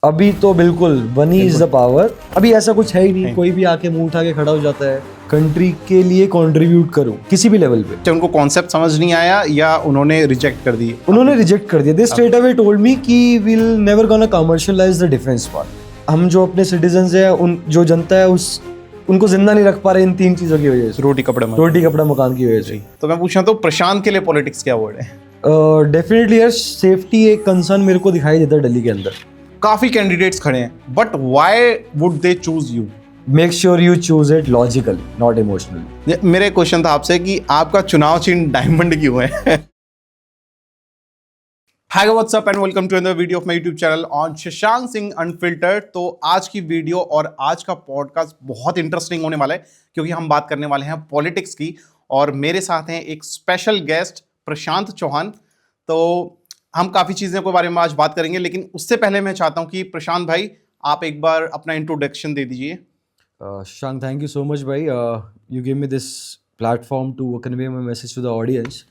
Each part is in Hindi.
अभी तो बिल्कुल मनी इज द पावर। अभी ऐसा कुछ है ही नहीं, कोई भी आके मुंह उठा के खड़ा हो जाता है कंट्री के लिए कंट्रीब्यूट करूं किसी भी लेवल पे। क्या उनको कॉन्सेप्ट समझ नहीं आया या उन्होंने रिजेक्ट कर दी? उन्होंने रिजेक्ट कर दिया। दे स्ट्रेट अवे टोल्ड मी कि will never gonna commercialise the defence part. हम जो अपने सिटीजंस है, उन जो जनता है, उस उनको जिंदा नहीं रख पा रहे इन तीन चीजों की वजह से। रोटी कपड़ा रोटी कपड़ा मकान की वजह से। तो मैं पूछना तो प्रशांत के लिए पॉलिटिक्स क्या वर्ड है? डेफिनेटली यार, सेफ्टी एक कंसर्न मेरे को दिखाई देता है दिल्ली के अंदर। काफी कैंडिडेट्स खड़े हैं, but why would they choose you? Make sure you choose it logically, not emotionally. मेरे क्वेश्चन था आपसे कि आपका चुनाव चिन्ह डायमंड क्यों है? Hi what's up and welcome to another video of my YouTube channel on Shashank Singh unfiltered. तो आज की वीडियो और आज का पॉडकास्ट बहुत इंटरेस्टिंग होने वाला है क्योंकि हम बात करने वाले हैं पॉलिटिक्स की और मेरे साथ हैं एक स्पेशल गेस्ट प्रशांत चौहान। तो हम काफ़ी चीज़ों के बारे में आज बात करेंगे, लेकिन उससे पहले मैं चाहता हूं कि प्रशांत भाई आप एक बार अपना इंट्रोडक्शन दे दीजिए। Shashank, thank you so much भाई। You give me this platform to convey my message to the audience.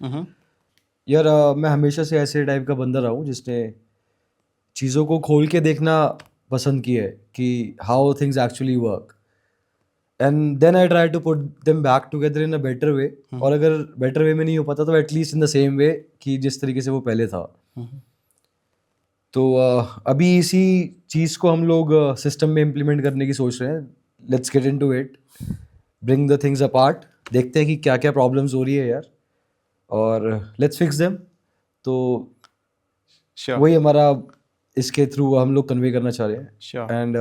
यार मैं हमेशा से ऐसे टाइप का बंदा रहा हूँ जिसने चीज़ों को खोल के देखना पसंद किया है कि how things actually work, and then I try to put them back together in a better way. और अगर बेटर वे में नहीं हो पाता तो at least in the same way कि जिस तरीके से वो पहले था। तो अभी इसी चीज़ को हम लोग सिस्टम में इम्प्लीमेंट करने की सोच रहे हैं। Let's get into it, bring the things apart, देखते हैं कि क्या क्या प्रॉब्लम्स हो रही है यार, और लेट्स फिक्स देम। तो वही हमारा इसके थ्रू हम लोग कन्वे करना चाह रहे हैं। एंड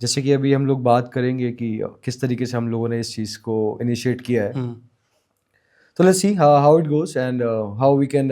जैसे कि अभी हम लोग बात करेंगे कि किस तरीके से हम लोगों ने इस चीज़ को इनिशिएट किया है। तो let's see how it goes and how we can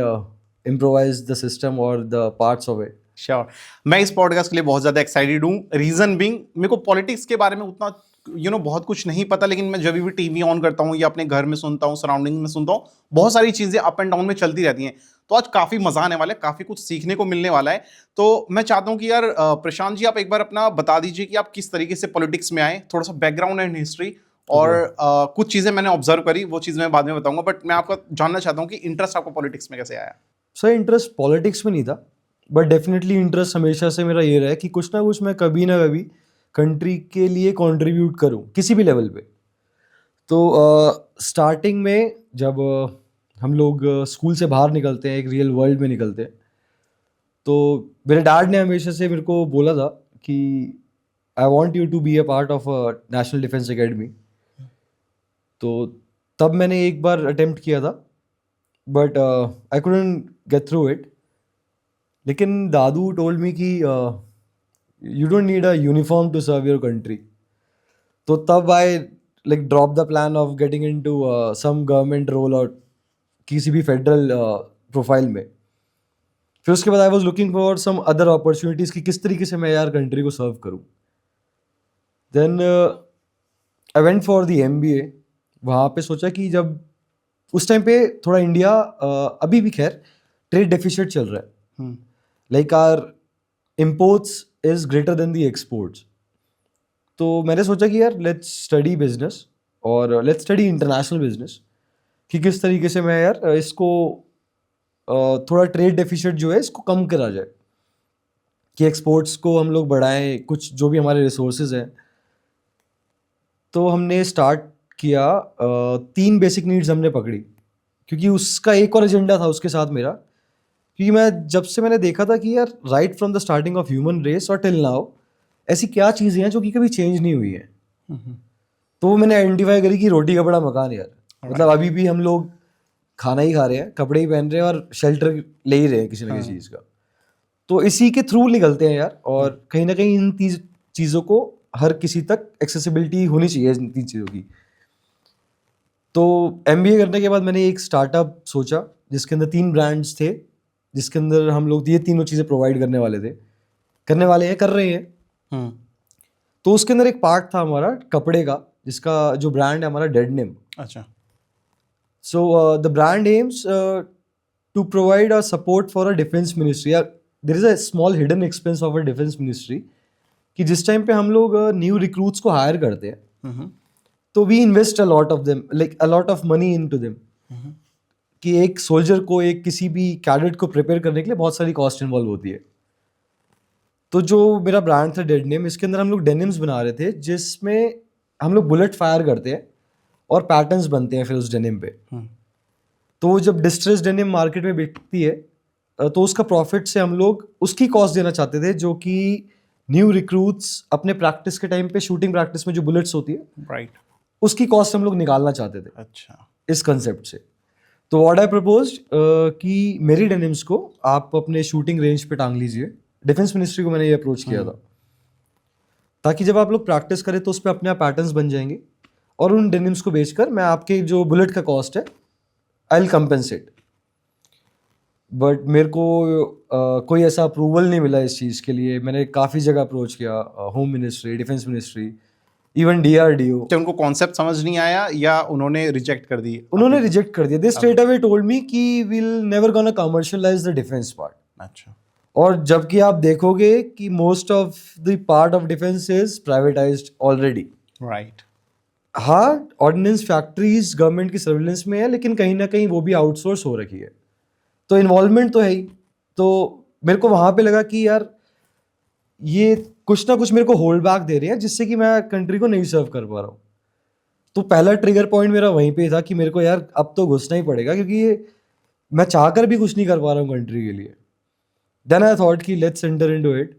improvise the system और the parts of it. Sure. मैं इस पॉडकास्ट के लिए बहुत ज़्यादा एक्साइटेड हूँ। रीज़न बिंग, मेरे को पॉलिटिक्स के बारे में उतना बहुत कुछ नहीं पता, लेकिन मैं जब भी टीवी ऑन करता हूँ या अपने घर में सुनता हूँ, सराउंडिंग में सुनता हूँ, बहुत सारी चीज़ें अप एंड डाउन में चलती रहती हैं। तो आज काफ़ी मज़ा आने वाला है, काफ़ी कुछ सीखने को मिलने वाला है। तो मैं चाहता हूँ कि यार प्रशांत जी, आप एक बार अपना बता दीजिए कि आप किस तरीके से पॉलिटिक्स में आए, थोड़ा सा बैकग्राउंड एंड हिस्ट्री। और कुछ चीज़ें मैंने ऑब्जर्व करी, वो चीज़ मैं बाद में बताऊंगा, बट मैं आपका जानना चाहता हूँ कि इंटरेस्ट आपको पॉलिटिक्स में कैसे आया? सर, इंटरेस्ट पॉलिटिक्स में नहीं था, बट डेफिनेटली इंटरेस्ट हमेशा से मेरा ये रहा है कि कुछ ना कुछ मैं कभी ना कभी कंट्री के लिए कंट्रीब्यूट करूं किसी भी लेवल पे। तो स्टार्टिंग में जब हम लोग स्कूल से बाहर निकलते हैं, एक रियल वर्ल्ड में निकलते हैं, तो मेरे डैड ने हमेशा से मेरे को बोला था कि I want you to be a part of national defence academy. तो तब मैंने एक बार अटेम्प्ट किया था, but I couldn't get through it. लेकिन दादू टोल्ड मी कि you don't need a uniform to serve your country. तो तब I like drop the plan of getting into some government role और किसी भी फेडरल प्रोफाइल में। फिर उसके बाद I was looking for some other opportunities कि किस तरीके से मैं यार कंट्री को सर्व करूँ। Then I went for the MBA। वहाँ पे सोचा कि जब उस टाइम पे थोड़ा इंडिया अभी भी खैर ट्रेड डेफिसिट चल रहा है, like our imports is greater than the exports. तो मैंने सोचा कि यार लेट्स स्टडी बिजनेस और लेट्स स्टडी इंटरनेशनल बिजनेस कि किस तरीके से मैं यार इसको थोड़ा ट्रेड डेफिसिट जो है इसको कम करा जाए, कि एक्सपोर्ट्स को हम लोग बढ़ाएं, कुछ जो भी हमारे रिसोर्सेज हैं। तो हमने स्टार्ट किया, 3 बेसिक नीड्स हमने पकड़ी, क्योंकि उसका एक और एजेंडा था उसके साथ मेरा। क्योंकि मैं जब से मैंने देखा था कि यार right from the starting of human race और टिल नाउ ऐसी क्या चीज़ें हैं जो कि कभी चेंज नहीं हुई है। तो वो मैंने आइडेंटिफाई करी कि रोटी कपड़ा मकान यार, मतलब अभी भी हम लोग खाना ही खा रहे हैं, कपड़े ही पहन रहे हैं और शेल्टर ले ही रहे हैं किसी ना किसी चीज़ का। तो इसी के थ्रू निकलते हैं यार, और कहीं ना कहीं इन चीज़ों को हर किसी तक एक्सेसिबिलिटी होनी चाहिए इन 3 चीज़ों की। तो MBA करने के बाद मैंने एक स्टार्टअप सोचा जिसके अंदर 3 ब्रांड्स थे, जिसके अंदर हम लोग ये तीनों चीज़ें प्रोवाइड करने वाले थे, करने वाले हैं, कर रहे हैं। तो उसके अंदर एक पार्ट था हमारा कपड़े का, जिसका जो ब्रांड है हमारा डेडनिम। अच्छा। So the brand aims to provide a support for a defence ministry. There is a small hidden expense of a defence ministry कि जिस टाइम पे हम लोग न्यू रिक्रूट्स को हायर करते हैं, तो we invest a lot of them, like a lot of money into them, कि एक सोल्जर को, एक किसी भी कैडेट को प्रिपेयर करने के लिए बहुत सारी कॉस्ट इन्वॉल्व होती है। तो जो मेरा ब्रांड था डेनिम, इसके अंदर हम लोग डेनिम्स बना रहे थे जिसमें हम लोग बुलेट फायर करते हैं और पैटर्न्स बनते हैं फिर उस डेनिम पे। तो वो जब डिस्ट्रेस डेनिम मार्केट में बिकती है तो उसका प्रॉफिट से हम लोग उसकी कॉस्ट देना चाहते थे जो कि न्यू रिक्रूट्स अपने प्रैक्टिस के टाइम पे, शूटिंग प्रैक्टिस में जो बुलेट्स होती है राइट, उसकी कॉस्ट हम लोग निकालना चाहते थे अच्छा, इस कंसेप्ट से। तो व्हाट आई प्रपोज कि मेरी डेनिम्स को आप अपने शूटिंग रेंज पे टांग लीजिए। डिफेंस मिनिस्ट्री को मैंने ये अप्रोच किया था ताकि जब आप लोग प्रैक्टिस करें तो उस पर अपने आप पैटर्न्स बन जाएंगे और उन डेनिम्स को बेचकर मैं आपके जो बुलेट का कॉस्ट है आई विल कंपेंसेट। बट मेरे को कोई ऐसा अप्रूवल नहीं मिला इस चीज़ के लिए। मैंने काफ़ी जगह अप्रोच किया, home ministry, defence ministry, even DRDO। क्या उनको कॉन्सेप्ट समझ नहीं आया या उन्होंने रिजेक्ट कर दी? उन्होंने रिजेक्ट कर दिया। दे स्ट्रेट अवे टोल्ड मी कि will never gonna commercialise the defence part. अच्छा, और जबकि आप देखोगे कि most of the part of defence is privatised already. Right, हाँ, ऑर्डिनेंस फैक्ट्रीज गवर्नमेंट की सर्विलेंस में है लेकिन कहीं ना कहीं वो भी आउटसोर्स हो रखी है, तो इन्वॉल्वमेंट तो है ही। तो मेरे को वहाँ पे लगा कि यार ये कुछ ना कुछ मेरे को होल्ड बैक दे रहे हैं जिससे कि मैं कंट्री को नहीं सर्व कर पा रहा हूँ। तो पहला ट्रिगर पॉइंट मेरा वहीं पे था कि मेरे को यार अब तो घुसना ही पड़ेगा क्योंकि ये मैं चाहकर भी कुछ नहीं कर पा रहा हूँ कंट्री के लिए। देन आई थॉट कि लेट्स एंटर इनटू इट।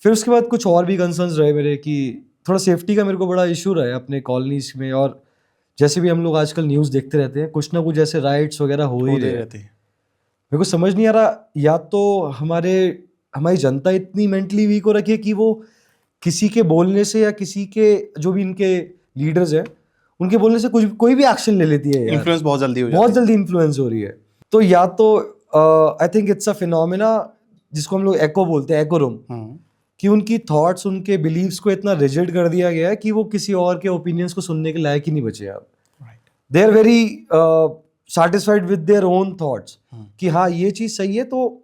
फिर उसके बाद कुछ और भी कंसर्न्स रहे मेरे कि थोड़ा सेफ्टी का मेरे को बड़ा इशू रहा है अपने कॉलोनीज में। और जैसे भी हम लोग आजकल न्यूज़ देखते रहते हैं कुछ ना कुछ ऐसे राइट्स वगैरह हो ही रहे हैं। मेरे को समझ नहीं आ रहा, या तो हमारी जनता इतनी मेंटली वीक हो रखी है कि वो किसी के बोलने से या किसी के जो भी इनके लीडर्स हैं उनके बोलने से कुछ कोई भी एक्शन ले लेती है। इन्फ्लुएंस बहुत जल्दी हो जाती बहुत जल्दी इन्फ्लुएंस हो रही है। तो या तो आई थिंक इट्स अ फिनोमेना जिसको हम लोग एको बोलते हैं, एको रूम, कि उनकी थॉट्स, उनके बिलीव्स को इतना रिजिड कर दिया गया है कि वो किसी और के ओपिनियंस को सुनने के लायक ही नहीं बचे अब। They are very satisfied with their own thoughts कि हाँ ये चीज़ सही है, तो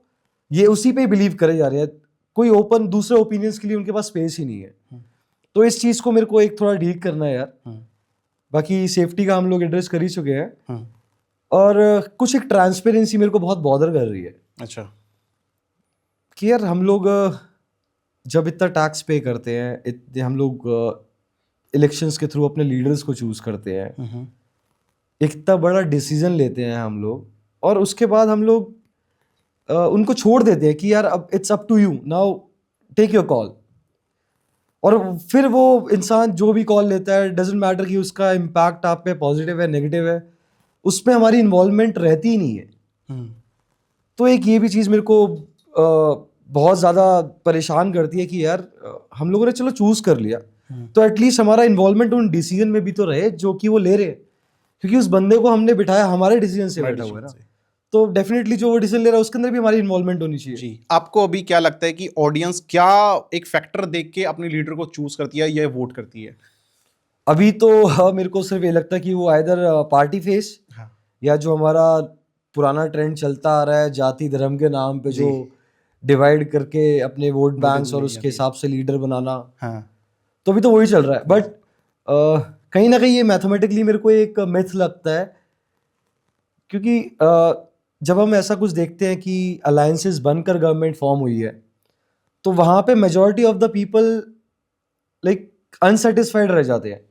ये उसी पे ही बिलीव करे जा रहे हैं। कोई ओपन दूसरे ओपिनियंस के लिए उनके पास स्पेस ही नहीं है। तो इस चीज़ को मेरे को एक थोड़ा ठीक करना है यार। बाकी सेफ्टी का हम लोग एड्रेस कर ही चुके हैं। और कुछ एक ट्रांसपेरेंसी मेरे को बहुत बॉदर कर रही है। अच्छा, कि यार हम लोग जब इतना टैक्स पे करते हैं, इतने हम लोग इलेक्शंस के थ्रू अपने लीडर्स को चूज करते हैं, इतना बड़ा डिसीजन लेते हैं हम लोग, और उसके बाद हम लोग उनको छोड़ देते हैं कि यार अब it's up to you, now take your call. और फिर वो इंसान जो भी कॉल लेता है, डजेंट मैटर कि उसका इम्पैक्ट आप पे पॉजिटिव है नेगेटिव है, उसमें हमारी इन्वॉल्वमेंट रहती ही नहीं है। तो एक ये भी चीज़ मेरे को बहुत ज़्यादा परेशान करती है कि यार हम लोगों ने चलो चूज़ कर लिया तो एटलीस्ट हमारा इन्वॉल्वमेंट उन डिसीजन में भी तो रहे जो कि वो ले रहे हैं, क्योंकि उस बंदे को हमने बिठाया हमारे डिसीजन से बैठा हुआ है ना। तो डेफिनेटली जो वो डिसीजन ले रहा है उसके अंदर भी हमारी इन्वॉल्वमेंट होनी चाहिए। जी, आपको अभी क्या लगता है कि ऑडियंस क्या एक फैक्टर देख के अपने लीडर को चूज करती है या वोट करती है? अभी तो मेरे को सिर्फ ये लगता है कि वो आइदर पार्टी फेस, या जो हमारा पुराना ट्रेंड चलता आ रहा है जाति धर्म के नाम पे जो डिवाइड करके अपने वोट बैंक्स और उसके हिसाब से लीडर बनाना, तो अभी तो वही चल रहा है। बट कहीं ना कहीं ये मैथमेटिकली मेरे को एक मिथ लगता है, क्योंकि जब हम ऐसा कुछ देखते हैं कि अलायंसेस बनकर गवर्नमेंट फॉर्म हुई है, तो वहाँ पे majority of the people like unsatisfied रह जाते हैं,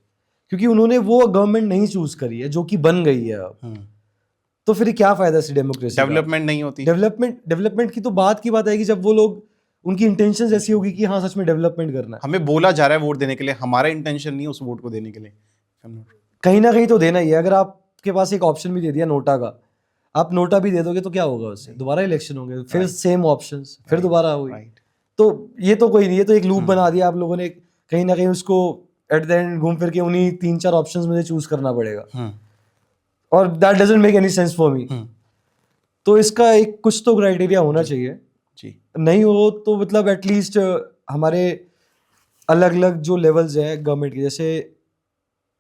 क्योंकि उन्होंने वो गवर्नमेंट नहीं चूज करी है जो कि बन गई है अब। तो फिर क्या फायदा इस डेमोक्रेसी, डेवलपमेंट नहीं होती। डेवलपमेंट की तो बात की बात आएगी जब वो लोग, उनकी इंटेंशन ऐसी होगी कि हाँ सच में डेवलपमेंट करना है। हमें बोला जा रहा है वोट देने के लिए, हमारा इंटेंशन नहीं है उस वोट को देने के लिए। कहीं ना कहीं तो देना ही है। अगर आपके पास एक ऑप्शन भी दे दिया नोटा का, आप नोटा भी दे दोगे तो क्या होगा उससे? दोबारा इलेक्शन होंगे, फिर सेम ऑप्शंस, फिर दोबारा होगी। तो ये तो कोई नहीं, ये तो एक लूप बना दिया आप लोगों ने। कहीं ना कहीं उसको एट द एंड घूम फिर के उन्हीं 3-4 ऑप्शंस में से चूज करना पड़ेगा, और that doesn't make any sense for me. तो इसका एक कुछ तो क्राइटेरिया होना चाहिए जी। नहीं हो तो मतलब एटलीस्ट हमारे अलग अलग जो लेवल्स हैं गवर्नमेंट के, जैसे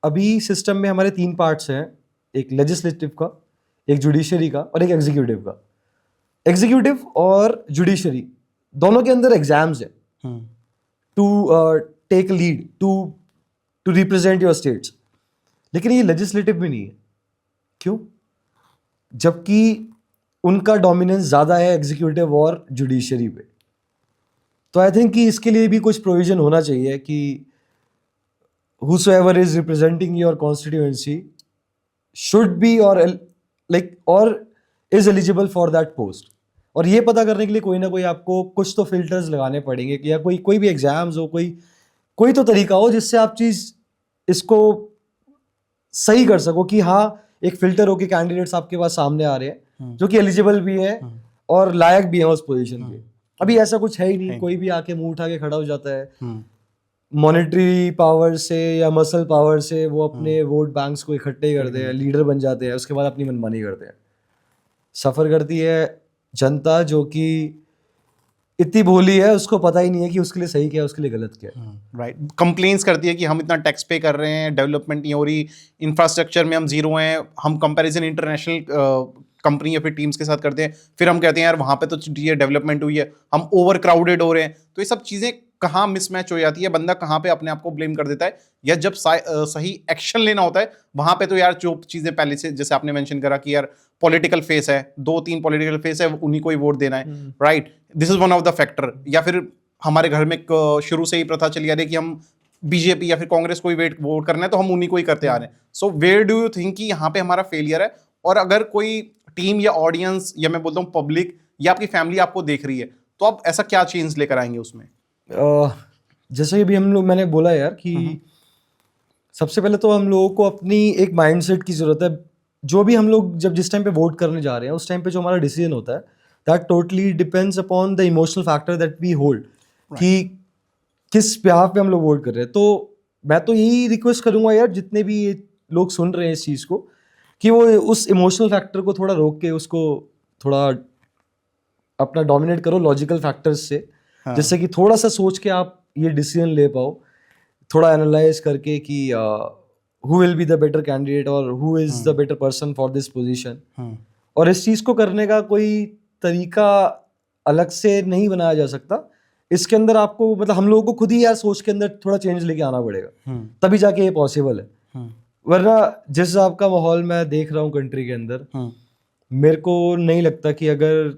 अभी सिस्टम में हमारे 3 पार्ट्स हैं, एक लेजिस्लेटिव का, एक जुडिशरी का और एक एग्जीक्यूटिव का। एग्जीक्यूटिव और जुडिशरी दोनों के अंदर एग्जाम्स हैं to take lead, to represent your states, लेकिन ये लेजिस्लेटिव में नहीं है। क्यों? जबकि उनका डोमिनेंस ज़्यादा है एग्जीक्यूटिव और जुडिशरी पे। तो आई थिंक कि इसके लिए भी कुछ प्रोविजन होना चाहिए कि whosoever is representing your constituency should be or or is eligible for that post. और ये पता करने के लिए कोई ना कोई आपको कुछ तो फिल्टर्स लगाने पड़ेंगे कि या कोई भी एग्जाम्स हो, कोई तो तरीका हो जिससे आप चीज इसको सही कर सको कि हाँ एक फिल्टर हो कि कैंडिडेट्स आपके पास सामने आ रहे हैं जो कि एलिजिबल भी है और लायक भी है उस पोजीशन के। अभी ऐसा कुछ है ही नहीं, कोई भी आके मुंह उठा के खड़ा हो जाता है मॉनेटरी पावर से या मसल पावर से, वो अपने वोट बैंक्स को इकट्ठे करते हैं, लीडर बन जाते हैं, उसके बाद अपनी मनमानी करते हैं। सफ़र करती है जनता जो कि इतनी भोली है, उसको पता ही नहीं है कि उसके लिए सही क्या है, उसके लिए गलत क्या है। राइट, कंप्लेंट्स करती है कि हम इतना टैक्स पे कर रहे हैं, डेवलपमेंट नहीं हो रही, इंफ्रास्ट्रक्चर में हम जीरो हैं, हम कंपैरिजन इंटरनेशनल कंपनी या फिर टीम्स के साथ करते हैं, फिर हम कहते हैं यार वहाँ पे तो ये डेवलपमेंट हुई है, हम ओवर क्राउडेड हो रहे हैं। तो ये सब चीज़ें कहाँ मिसमैच हो जाती है, बंदा कहाँ पे अपने आप को ब्लेम कर देता है, या जब सही एक्शन लेना होता है वहाँ पे तो यार जो चीज़ें पहले से जैसे आपने मेंशन करा कि यार पॉलिटिकल फेस है, 2-3 पॉलिटिकल फेस है, उन्हीं को ही वोट देना है, right, this is one of the factor. या फिर हमारे घर में शुरू से ही प्रथा चली आ रही है कि हम बीजेपी या फिर कांग्रेस को ही वोट करना है तो हम उन्हीं को ही करते आ रहे हैं। So where do you think कि यहाँ पे हमारा फेलियर है, और अगर कोई टीम या ऑडियंस या मैं बोलता हूँ पब्लिक या आपकी फैमिली आपको देख रही है तो आप ऐसा क्या चेंज लेकर आएंगे उसमें? जैसे कि अभी मैंने बोला यार कि सबसे पहले तो हम लोगों को अपनी एक माइंडसेट की ज़रूरत है। जो भी हम लोग जिस टाइम पे वोट करने जा रहे हैं उस टाइम पे जो हमारा डिसीजन होता है that totally depends upon the emotional factor that we hold कि किस बिहाफ पे हम लोग वोट कर रहे हैं। तो मैं तो यही रिक्वेस्ट करूंगा यार जितने भी ये लोग सुन रहे हैं इस चीज़ को कि वो उस इमोशनल फैक्टर को थोड़ा रोक के उसको थोड़ा अपना डोमिनेट करो लॉजिकल फैक्टर्स से, जिससे कि थोड़ा सा सोच के आप ये डिसीजन ले पाओ, थोड़ा एनालाइज करके कि who will be the better candidate और who is the better person for this position। और इस चीज़ को करने का कोई तरीका अलग से नहीं बनाया जा सकता। इसके अंदर आपको मतलब हम लोगों को खुद ही यार सोच के अंदर थोड़ा चेंज लेके आना पड़ेगा, तभी जाके ये पॉसिबल है। वरना जिस हिसाब का माहौल मैं देख रहा हूँ कंट्री के अंदर, मेरे को नहीं लगता कि अगर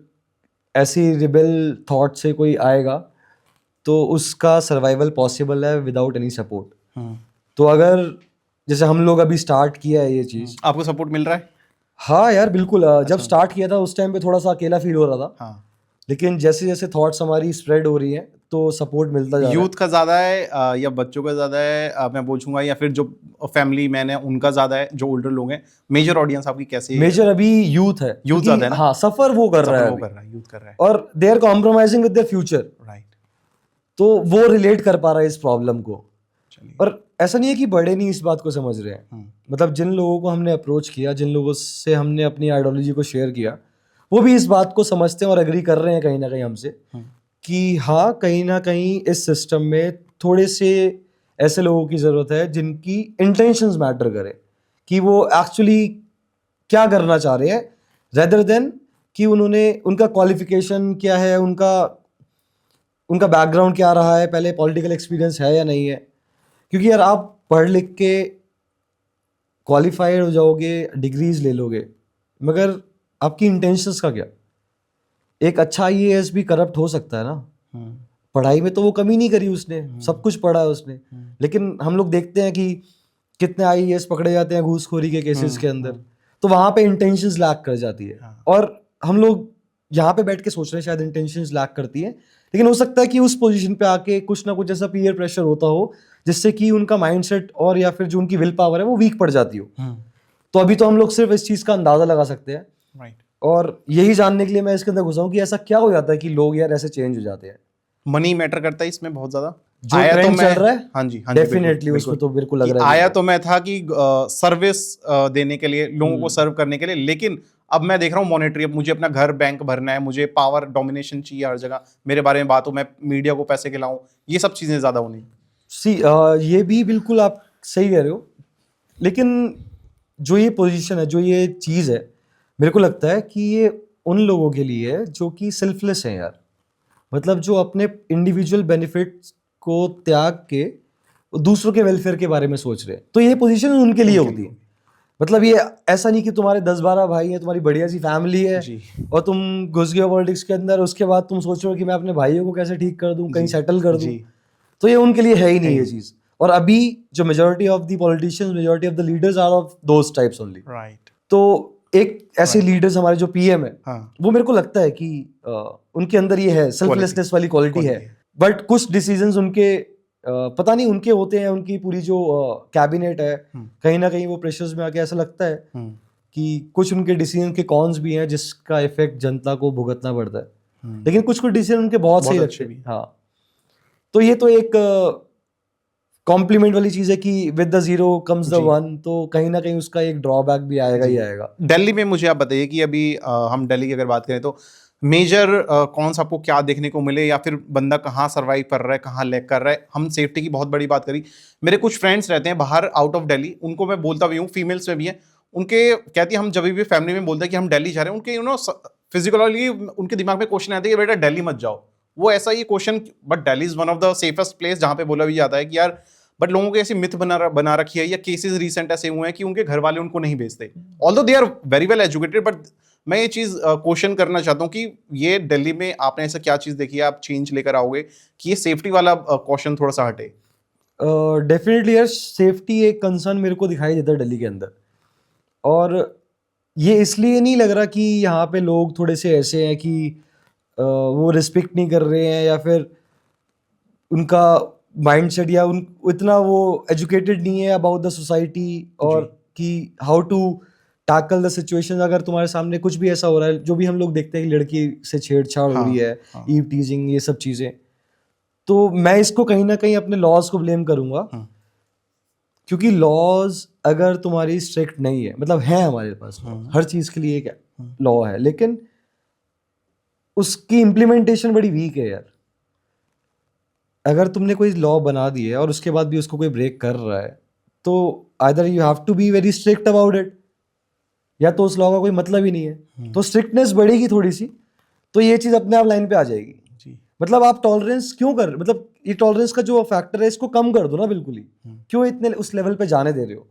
ऐसी रिबेल थॉट से कोई आएगा तो उसका सर्वाइवल पॉसिबल है विदाउट एनी सपोर्ट। तो अगर जैसे हम लोग अभी स्टार्ट किया है ये चीज, आपको सपोर्ट मिल रहा है? हाँ यार बिल्कुल। जब स्टार्ट किया था उस टाइम पे थोड़ा सा अकेला फील हो रहा था, लेकिन जैसे जैसे थॉट्स हमारी स्प्रेड हो रही हैं तो सपोर्ट मिलता जा रहा है। यूथ का ज्यादा है या बच्चों का ज्यादा है मैं बोलूंगा, या फिर जो फैमिली मैन है उनका ज्यादा है, जो ओल्डर लोग हैं? मेजर ऑडियंस आपकी कैसी है? मेजर अभी यूथ है, यूथ ज्यादा है ना? हाँ, सफर वो कर रहा है, यूथ कर रहा है, और they are compromising with their future, right. तो वो रिलेट कर पा रहा है इस प्रॉब्लम को। और ऐसा नहीं है कि बड़े नहीं इस बात को समझ रहे हैं, मतलब जिन लोगों को हमने अप्रोच किया, जिन लोगों से हमने अपनी आइडियोलॉजी को शेयर किया, वो भी इस बात को समझते हैं और एग्री कर रहे हैं कहीं ना कहीं हमसे कि हाँ कहीं ना कहीं इस सिस्टम में थोड़े से ऐसे लोगों की ज़रूरत है जिनकी इंटेंशंस मैटर करे, कि वो एक्चुअली क्या करना चाह रहे हैं, रेदर देन कि उनका क्वालिफिकेशन क्या है, उनका बैकग्राउंड क्या रहा है, पहले पॉलिटिकल एक्सपीरियंस है या नहीं है। क्योंकि यार आप पढ़ लिख के क्वालिफाइड हो जाओगे, डिग्रीज ले लोगे, मगर आपकी इंटेंशंस का क्या? एक अच्छा IAS भी करप्ट हो सकता है ना। पढ़ाई में तो वो कमी नहीं करी उसने, सब कुछ पढ़ा है उसने, लेकिन हम लोग देखते हैं कि कितने IAS पकड़े जाते हैं घूसखोरी के केसेस के अंदर, तो वहां पे इंटेंशंस लैक कर जाती है। और हम लोग यहाँ पे बैठ के सोच रहे हैं शायद इंटेंशंस लैक करती है, लेकिन हो सकता है कि उस पोजीशन पे आके कुछ ना कुछ ऐसा पीयर प्रेशर होता हो जिससे कि उनका माइंडसेट और या फिर जो उनकी विल पावर है वो वीक पड़ जाती हो। तो अभी तो हम लोग सिर्फ इस चीज का अंदाजा लगा सकते हैं, राइट। और यही जानने के लिए मैं इसके अंदर घुसा हूँ कि ऐसा क्या हो जाता है कि लोग यार ऐसे चेंज हो जाते हैं। मनी मैटर करता है इसमें बहुत ज्यादा। जो ट्रेंड चल रहा है, हाँ जी, डेफिनेटली उसमें तो बिल्कुल लग रहा है। आया तो मैं था कि सर्विस देने के लिए, लोगों को सर्व करने के लिए, लेकिन अब मैं देख रहा हूँ मॉनेटरी, अब मुझे अपना घर बैंक भरना है, मुझे पावर डोमिनेशन चाहिए हर जगह, मेरे बारे में बात हो, मैं मीडिया को पैसे खिलाऊं, ये सब चीजें ज्यादा होनी। ये भी बिल्कुल आप सही कह रहे हो, लेकिन जो ये पोजीशन है, जो ये चीज़ है, मेरे को लगता है कि ये उन लोगों के लिए है जो कि सेल्फलेस हैं यार, मतलब जो अपने इंडिविजुअल बेनिफिट्स को त्याग के दूसरों के वेलफेयर के बारे में सोच रहे हैं, तो ये पोजीशन उनके लिए होती है। मतलब ये ऐसा नहीं कि तुम्हारे 10-12 भाई हैं, तुम्हारी बढ़िया सी फैमिली है जी और तुम घुस गए पॉलिटिक्स के अंदर, उसके बाद तुम सोच रहे हो कि मैं अपने भाइयों को कैसे ठीक कर दूं, कहीं जी सेटल कर दूं। जी तो ये उनके लिए है ही नहीं है ये ही चीज। और अभी जो majority of the politicians, majority of the leaders are of those types only. Right तो एक ऐसे Right. लीडर्स हमारे जो पीएम है, हाँ वो मेरे को लगता है कि उनके अंदर ये है, सेल्फलेसनेस वाली क्वालिटी है। quality. बट कुछ डिसीजंस उनके पता नहीं उनके होते हैं, उनकी पूरी जो कैबिनेट है, कहीं ना कहीं वो प्रेशर्स में आके ऐसा लगता है कि कुछ उनके डिसीजन के कॉन्स भी हैं जिसका इफेक्ट जनता को भुगतना पड़ता है। लेकिन कुछ कुछ डिसीजन उनके बहुत सही बहुत लगते अच्छे हैं। हाँ, तो ये तो एक कॉम्प्लीमेंट वाली चीज है कि with the zero comes the G. One, तो कहीं ना कहीं उसका एक ड्रॉबैक भी आएगा ही आएगा। दिल्ली में मुझे आप बताइए कि अभी हम दिल्ली की अगर बात करें तो मेजर कौन सा आपको क्या देखने को मिले, या फिर बंदा कहाँ सरवाइव कर रहा है, कहाँ लैग कर रहा है। हम सेफ्टी की बहुत बड़ी बात करी, मेरे कुछ फ्रेंड्स रहते हैं बाहर आउट ऑफ दिल्ली, उनको मैं बोलता भी हूँ, फीमेल्स में भी हैं, उनके कहती है हम जब भी फैमिली में बोलते हैं कि हम दिल्ली जा रहे हैं, उनके फिजिकली उनके दिमाग में क्वेश्चन आता है कि बेटा दिल्ली मत जाओ। वो ऐसा ये question, but Delhi is one of the safest place जहाँ पे बोला भी जाता है कि यार, बट लोगों की ऐसी मिथ बना रखी है, या केसेस रिसेंट ऐसे हुए हैं कि उनके घर वाले उनको नहीं भेजते, although they are very well educated. But मैं ये चीज क्वेश्चन करना चाहता हूँ कि ये दिल्ली में आपने ऐसा क्या चीज देखी है, आप चेंज लेकर आओगे कि ये सेफ्टी वाला क्वेश्चन थोड़ा सा हटे। डेफिनेटली यार, सेफ्टी एक कंसर्न मेरे को दिखाई देता है दिल्ली के अंदर। और ये इसलिए नहीं लग रहा कि यहाँ पे लोग थोड़े से ऐसे हैं कि वो रिस्पेक्ट नहीं कर रहे हैं, या फिर उनका माइंडसेट या उन इतना वो एजुकेटेड नहीं है अबाउट द सोसाइटी, और कि how to tackle the situation. अगर तुम्हारे सामने कुछ भी ऐसा हो रहा है, जो भी हम लोग देखते हैं कि लड़की से छेड़छाड़ हो रही है, ईव टीजिंग, ये सब चीज़ें, तो मैं इसको कहीं ना कहीं अपने लॉज को ब्लेम करूंगा। क्योंकि लॉज अगर तुम्हारी स्ट्रिक्ट नहीं है, मतलब है हमारे पास हर चीज़ के लिए एक लॉ है, लेकिन उसकी इम्प्लीमेंटेशन बड़ी वीक है यार। अगर तुमने कोई लॉ बना दी है और उसके बाद भी उसको कोई ब्रेक कर रहा है, तो either you have to be very strict about it, या तो उस लॉ का कोई मतलब ही नहीं है। तो स्ट्रिक्टनेस बढ़ेगी थोड़ी सी, तो ये चीज़ अपने आप लाइन पे आ जाएगी। मतलब आप टॉलरेंस क्यों कर, मतलब ये टॉलरेंस का जो फैक्टर है इसको कम कर दो ना बिल्कुल ही। क्यों इतने उस लेवल पे जाने दे रहे हो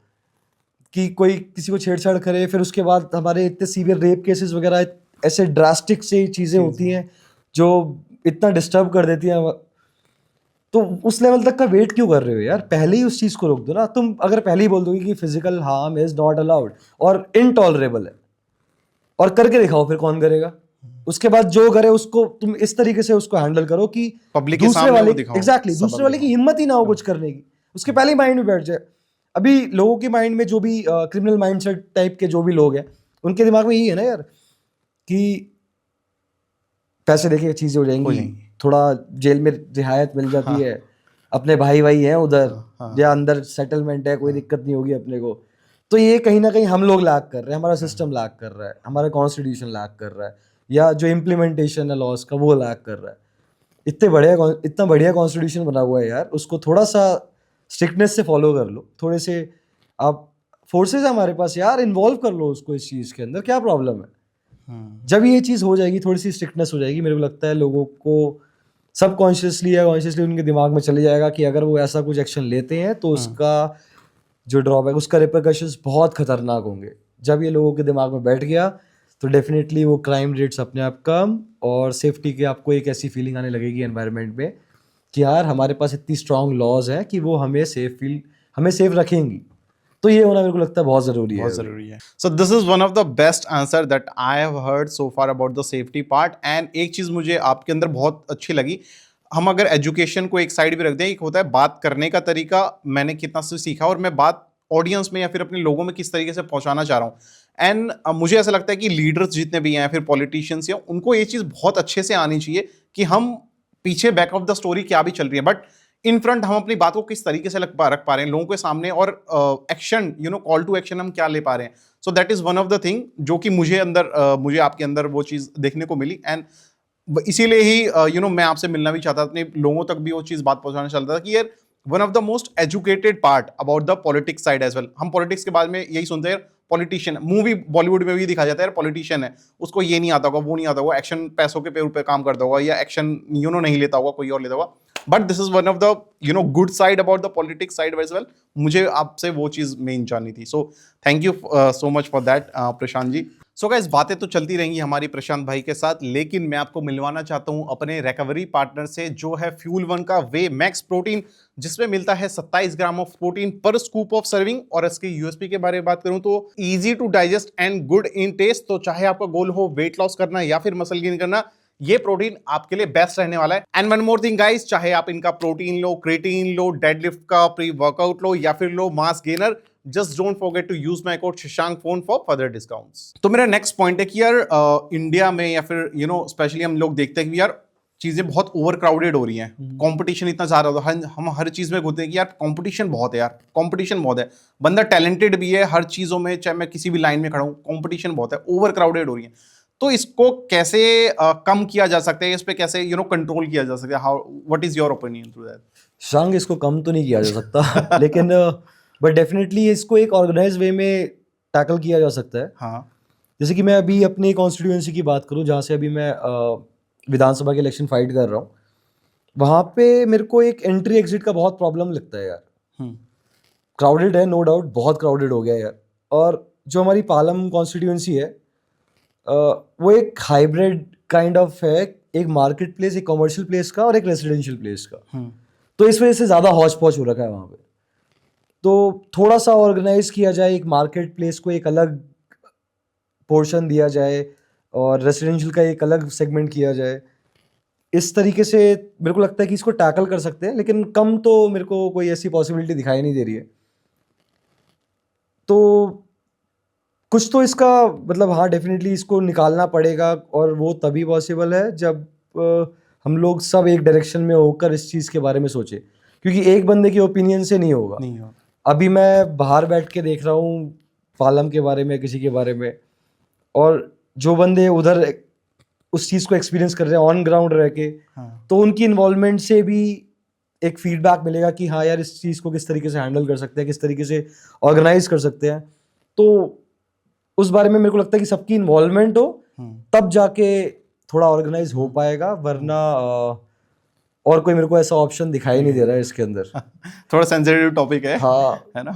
कि कोई किसी को छेड़छाड़ करे, फिर उसके बाद हमारे इतने सीवियर रेप केसेस वगैरह, ऐसे ड्रास्टिक से चीज़ें होती हैं जो इतना डिस्टर्ब कर देती हैं। तो उस लेवल तक का वेट क्यों कर रहे हो यार? पहले ही उस चीज़ को रोक दो ना। तुम अगर पहले ही बोल दोगे कि physical harm is not allowed और इनटॉलरेबल है, और करके दिखाओ, फिर कौन करेगा? उसके बाद जो करे उसको तुम इस तरीके से उसको हैंडल करो कि पब्लिक के दूसरे सामने वाले, वो दिखाओ, एग्जैक्टली सबक दूसरे वाले की हिम्मत ही ना हो कुछ करने की, उसके पहले ही माइंड में बैठ जाए। अभी लोगों के माइंड में जो भी क्रिमिनल माइंडसेट टाइप के जो भी लोग हैं, उनके दिमाग में यही है ना यार कि पैसे देके चीजें हो जाएंगी, थोड़ा जेल में रिहायत मिल जाती है, अपने भाई भाई हैं उधर, या अंदर सेटलमेंट है, कोई दिक्कत नहीं होगी अपने को। तो ये कहीं ना कहीं हम लोग लैग कर रहे हैं, हमारा सिस्टम लैग कर रहा है, हमारा कॉन्स्टिट्यूशन लैग कर रहा है, या जो इम्प्लीमेंटेशन है लॉज का वो लैग कर रहा है। इतना बढ़िया कॉन्स्टिट्यूशन बना हुआ है यार, उसको थोड़ा सा स्ट्रिक्टनेस से फॉलो कर लो, थोड़े से आप फोर्सेज है हमारे पास यार, इन्वॉल्व कर लो उसको इस चीज़ के अंदर, क्या प्रॉब्लम है? जब ये चीज़ हो जाएगी, थोड़ी सी स्ट्रिक्टनेस हो जाएगी, मेरे को लगता है लोगों को सबकॉन्शियसली या कॉन्शियसली उनके दिमाग में चले जाएगा कि अगर वो ऐसा कुछ एक्शन लेते हैं तो उसका जो ड्रॉबैक, उसका रिपरकशंस बहुत खतरनाक होंगे। जब ये लोगों के दिमाग में बैठ गया तो डेफिनेटली वो क्राइम रेट्स अपने आप कम, और सेफ्टी की आपको एक ऐसी फीलिंग आने लगेगी एनवायरनमेंट में कि यार हमारे पास इतनी स्ट्रॉन्ग लॉज हैं कि वो हमें सेफ रखेंगी। तो ये होना मेरे को लगता है बहुत ज़रूरी है। So this is one of the best answer that I have heard so far about the safety part. And एक चीज़ मुझे आपके अंदर बहुत अच्छी लगी, हम अगर एजुकेशन को एक साइड पे रख दें, एक होता है बात करने का तरीका, मैंने कितना से सीखा, और मैं बात ऑडियंस में या फिर अपने लोगों में किस तरीके से पहुंचाना चाह रहा हूँ। एंड मुझे ऐसा लगता है कि लीडर्स जितने भी हैं, फिर पॉलिटिशियंस, या उनको ये चीज़ बहुत अच्छे से आनी चाहिए कि हम पीछे बैक ऑफ द स्टोरी क्या भी चल रही है, बट इन फ्रंट हम अपनी बात को किस तरीके से रख पा रहे हैं लोगों के सामने, और एक्शन, कॉल टू एक्शन हम क्या ले पा रहे हैं। So that is one of the thing जो कि मुझे आपके अंदर वो चीज़ देखने को मिली। एंड इसीलिए ही मैं आपसे मिलना भी चाहता था, अपने लोगों तक भी वो चीज़ बात पहुंचाना चाहता था कि यार one of the most educated part about the politics side as well. हम पॉलिटिक्स के बारे में यही सुनते हैं, पॉलिटिशियन, मूवी बॉलीवुड में भी दिखा जाता है, पॉलिटिशियन है, उसको ये नहीं आता होगा, वो नहीं आता होगा, एक्शन पैसों के पे काम करता होगा, या एक्शन नहीं लेता होगा, कोई और लेता होगा। But this is one of the good side about the politics side as well. मुझे आपसे वो चीज मेन जाननी थी. So thank you so much for that Prashant ji. So guys, बातें तो चलती रहेंगी हमारी प्रशांत भाई के साथ, लेकिन मैं आपको मिलवाना चाहता हूं अपने रिकवरी पार्टनर से, जो है फ्यूल वन का वे मैक्स प्रोटीन, जिसमें मिलता है 27 gram of protein per scoop of serving. और इसके यूएसपी के बारे में बात करूं तो easy to digest and good in taste. तो चाहे आपका गोल हो वेट लॉस करना या फिर मसल गेन करना, ये प्रोटीन आपके लिए बेस्ट रहने वाला है. And one more thing guys, चाहे आप इनका प्रोटीन लो, क्रेटीन लो, डेडलिफ्ट का प्री वर्कआउट लो या फिर लो mass gainer, just don't forget to use my code Shashank phone for further discounts. तो मेरा नेक्स्ट पॉइंट है कि यार इंडिया में या फिर स्पेशली हम लोग देखते हैं कि यार चीजें बहुत ओवर क्राउडेड हो रही हैं. कंपटीशन इतना ज्यादा होता है, हम हर चीज में घुसते हैं कि यार कंपटीशन बहुत है, यार कंपटीशन बहुत है. बंदा टैलेंटेड भी है हर चीजों में, चाहे मैं किसी भी लाइन में खड़ा हूँ, कंपटीशन बहुत है, ओवर क्राउडेड हो रही है. तो इसको कैसे कम किया जा सकता है, इस पे कैसे कंट्रोल किया जा सकता है? How, what is your opinion to that? शांग, इसको कम तो नहीं किया जा सकता लेकिन बट डेफिनेटली इसको एक ऑर्गेनाइज वे में टैकल किया जा सकता है. हाँ. जैसे कि मैं अभी अपनी कॉन्स्टिट्यूएंसी की बात करूं, जहाँ से अभी मैं विधानसभा के इलेक्शन फाइट कर रहा हूँ, वहाँ पे मेरे को एक एंट्री एग्जिट का बहुत प्रॉब्लम लगता है यार. क्राउडेड है, नो डाउट, बहुत क्राउडेड हो गया यार. और जो हमारी पालम कॉन्स्टिट्यूएंसी है, वो एक हाइब्रिड काइंड ऑफ है, एक मार्केट प्लेस, एक कमर्शियल प्लेस का और एक रेजिडेंशियल प्लेस का. तो इस वजह से ज़्यादा हौच पौच हो रखा है वहाँ पे. तो थोड़ा सा ऑर्गेनाइज किया जाए, एक मार्केट प्लेस को एक अलग पोर्शन दिया जाए और रेजिडेंशियल का एक अलग सेगमेंट किया जाए. इस तरीके से मेरे को लगता है कि इसको टैकल कर सकते हैं, लेकिन कम तो मेरे को कोई ऐसी पॉसिबिलिटी दिखाई नहीं दे रही है. तो कुछ तो इसका मतलब, हाँ, डेफिनेटली इसको निकालना पड़ेगा, और वो तभी पॉसिबल है जब हम लोग सब एक डायरेक्शन में होकर इस चीज़ के बारे में सोचे, क्योंकि एक बंदे के ओपिनियन से नहीं होगा. अभी मैं बाहर बैठ के देख रहा हूँ पालम के बारे में, किसी के बारे में, और जो बंदे उधर उस चीज़ को एक्सपीरियंस कर रहे हैं ऑन ग्राउंड रह के, तो उनकी इन्वॉल्वमेंट से भी एक फीडबैक मिलेगा कि हाँ यार, इस चीज़ को किस तरीके से हैंडल कर सकते हैं, किस तरीके से ऑर्गेनाइज कर सकते हैं. तो उस बारे में मेरे को लगता है कि सबकी इन्वॉल्वमेंट हो, तब जाके थोड़ा ऑर्गेनाइज हो पाएगा, वरना और कोई मेरे को ऐसा ऑप्शन दिखाई नहीं दे रहा है इसके अंदर. थोड़ा सेंसिटिव टॉपिक है, हाँ, है ना.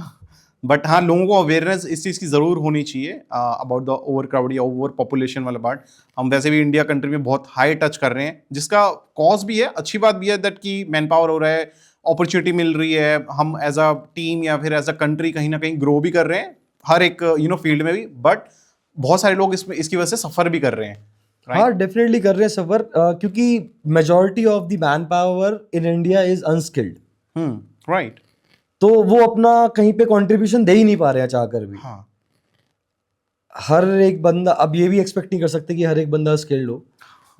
बट हाँ, लोगों को अवेयरनेस इस चीज़ की ज़रूर होनी चाहिए अबाउट द ओवर क्राउड या ओवर पॉपुलेशन वाला पार्ट. हम वैसे भी इंडिया कंट्री में बहुत हाई टच कर रहे हैं, जिसका कॉज भी है, अच्छी बात भी है दैट कि मैन पावर हो रहा है, अपॉर्चुनिटी मिल रही है, हम एज अ टीम या फिर एज अ कंट्री कहीं ना कहीं ग्रो भी कर रहे हैं हर एक फील्ड में भी. बट बहुत सारे लोग इसकी वजह से सफ़र भी कर रहे हैं. हाँ, डेफिनेटली कर रहे हैं सफ़र, क्योंकि majority of the man power in India is unskilled. Right. तो वो अपना कहीं पे कंट्रीब्यूशन दे ही नहीं पा रहे हैं चाहकर भी. हाँ. हर एक बंदा, अब ये भी एक्सपेक्ट नहीं कर सकते कि हर एक बंदा स्किल्ड हो,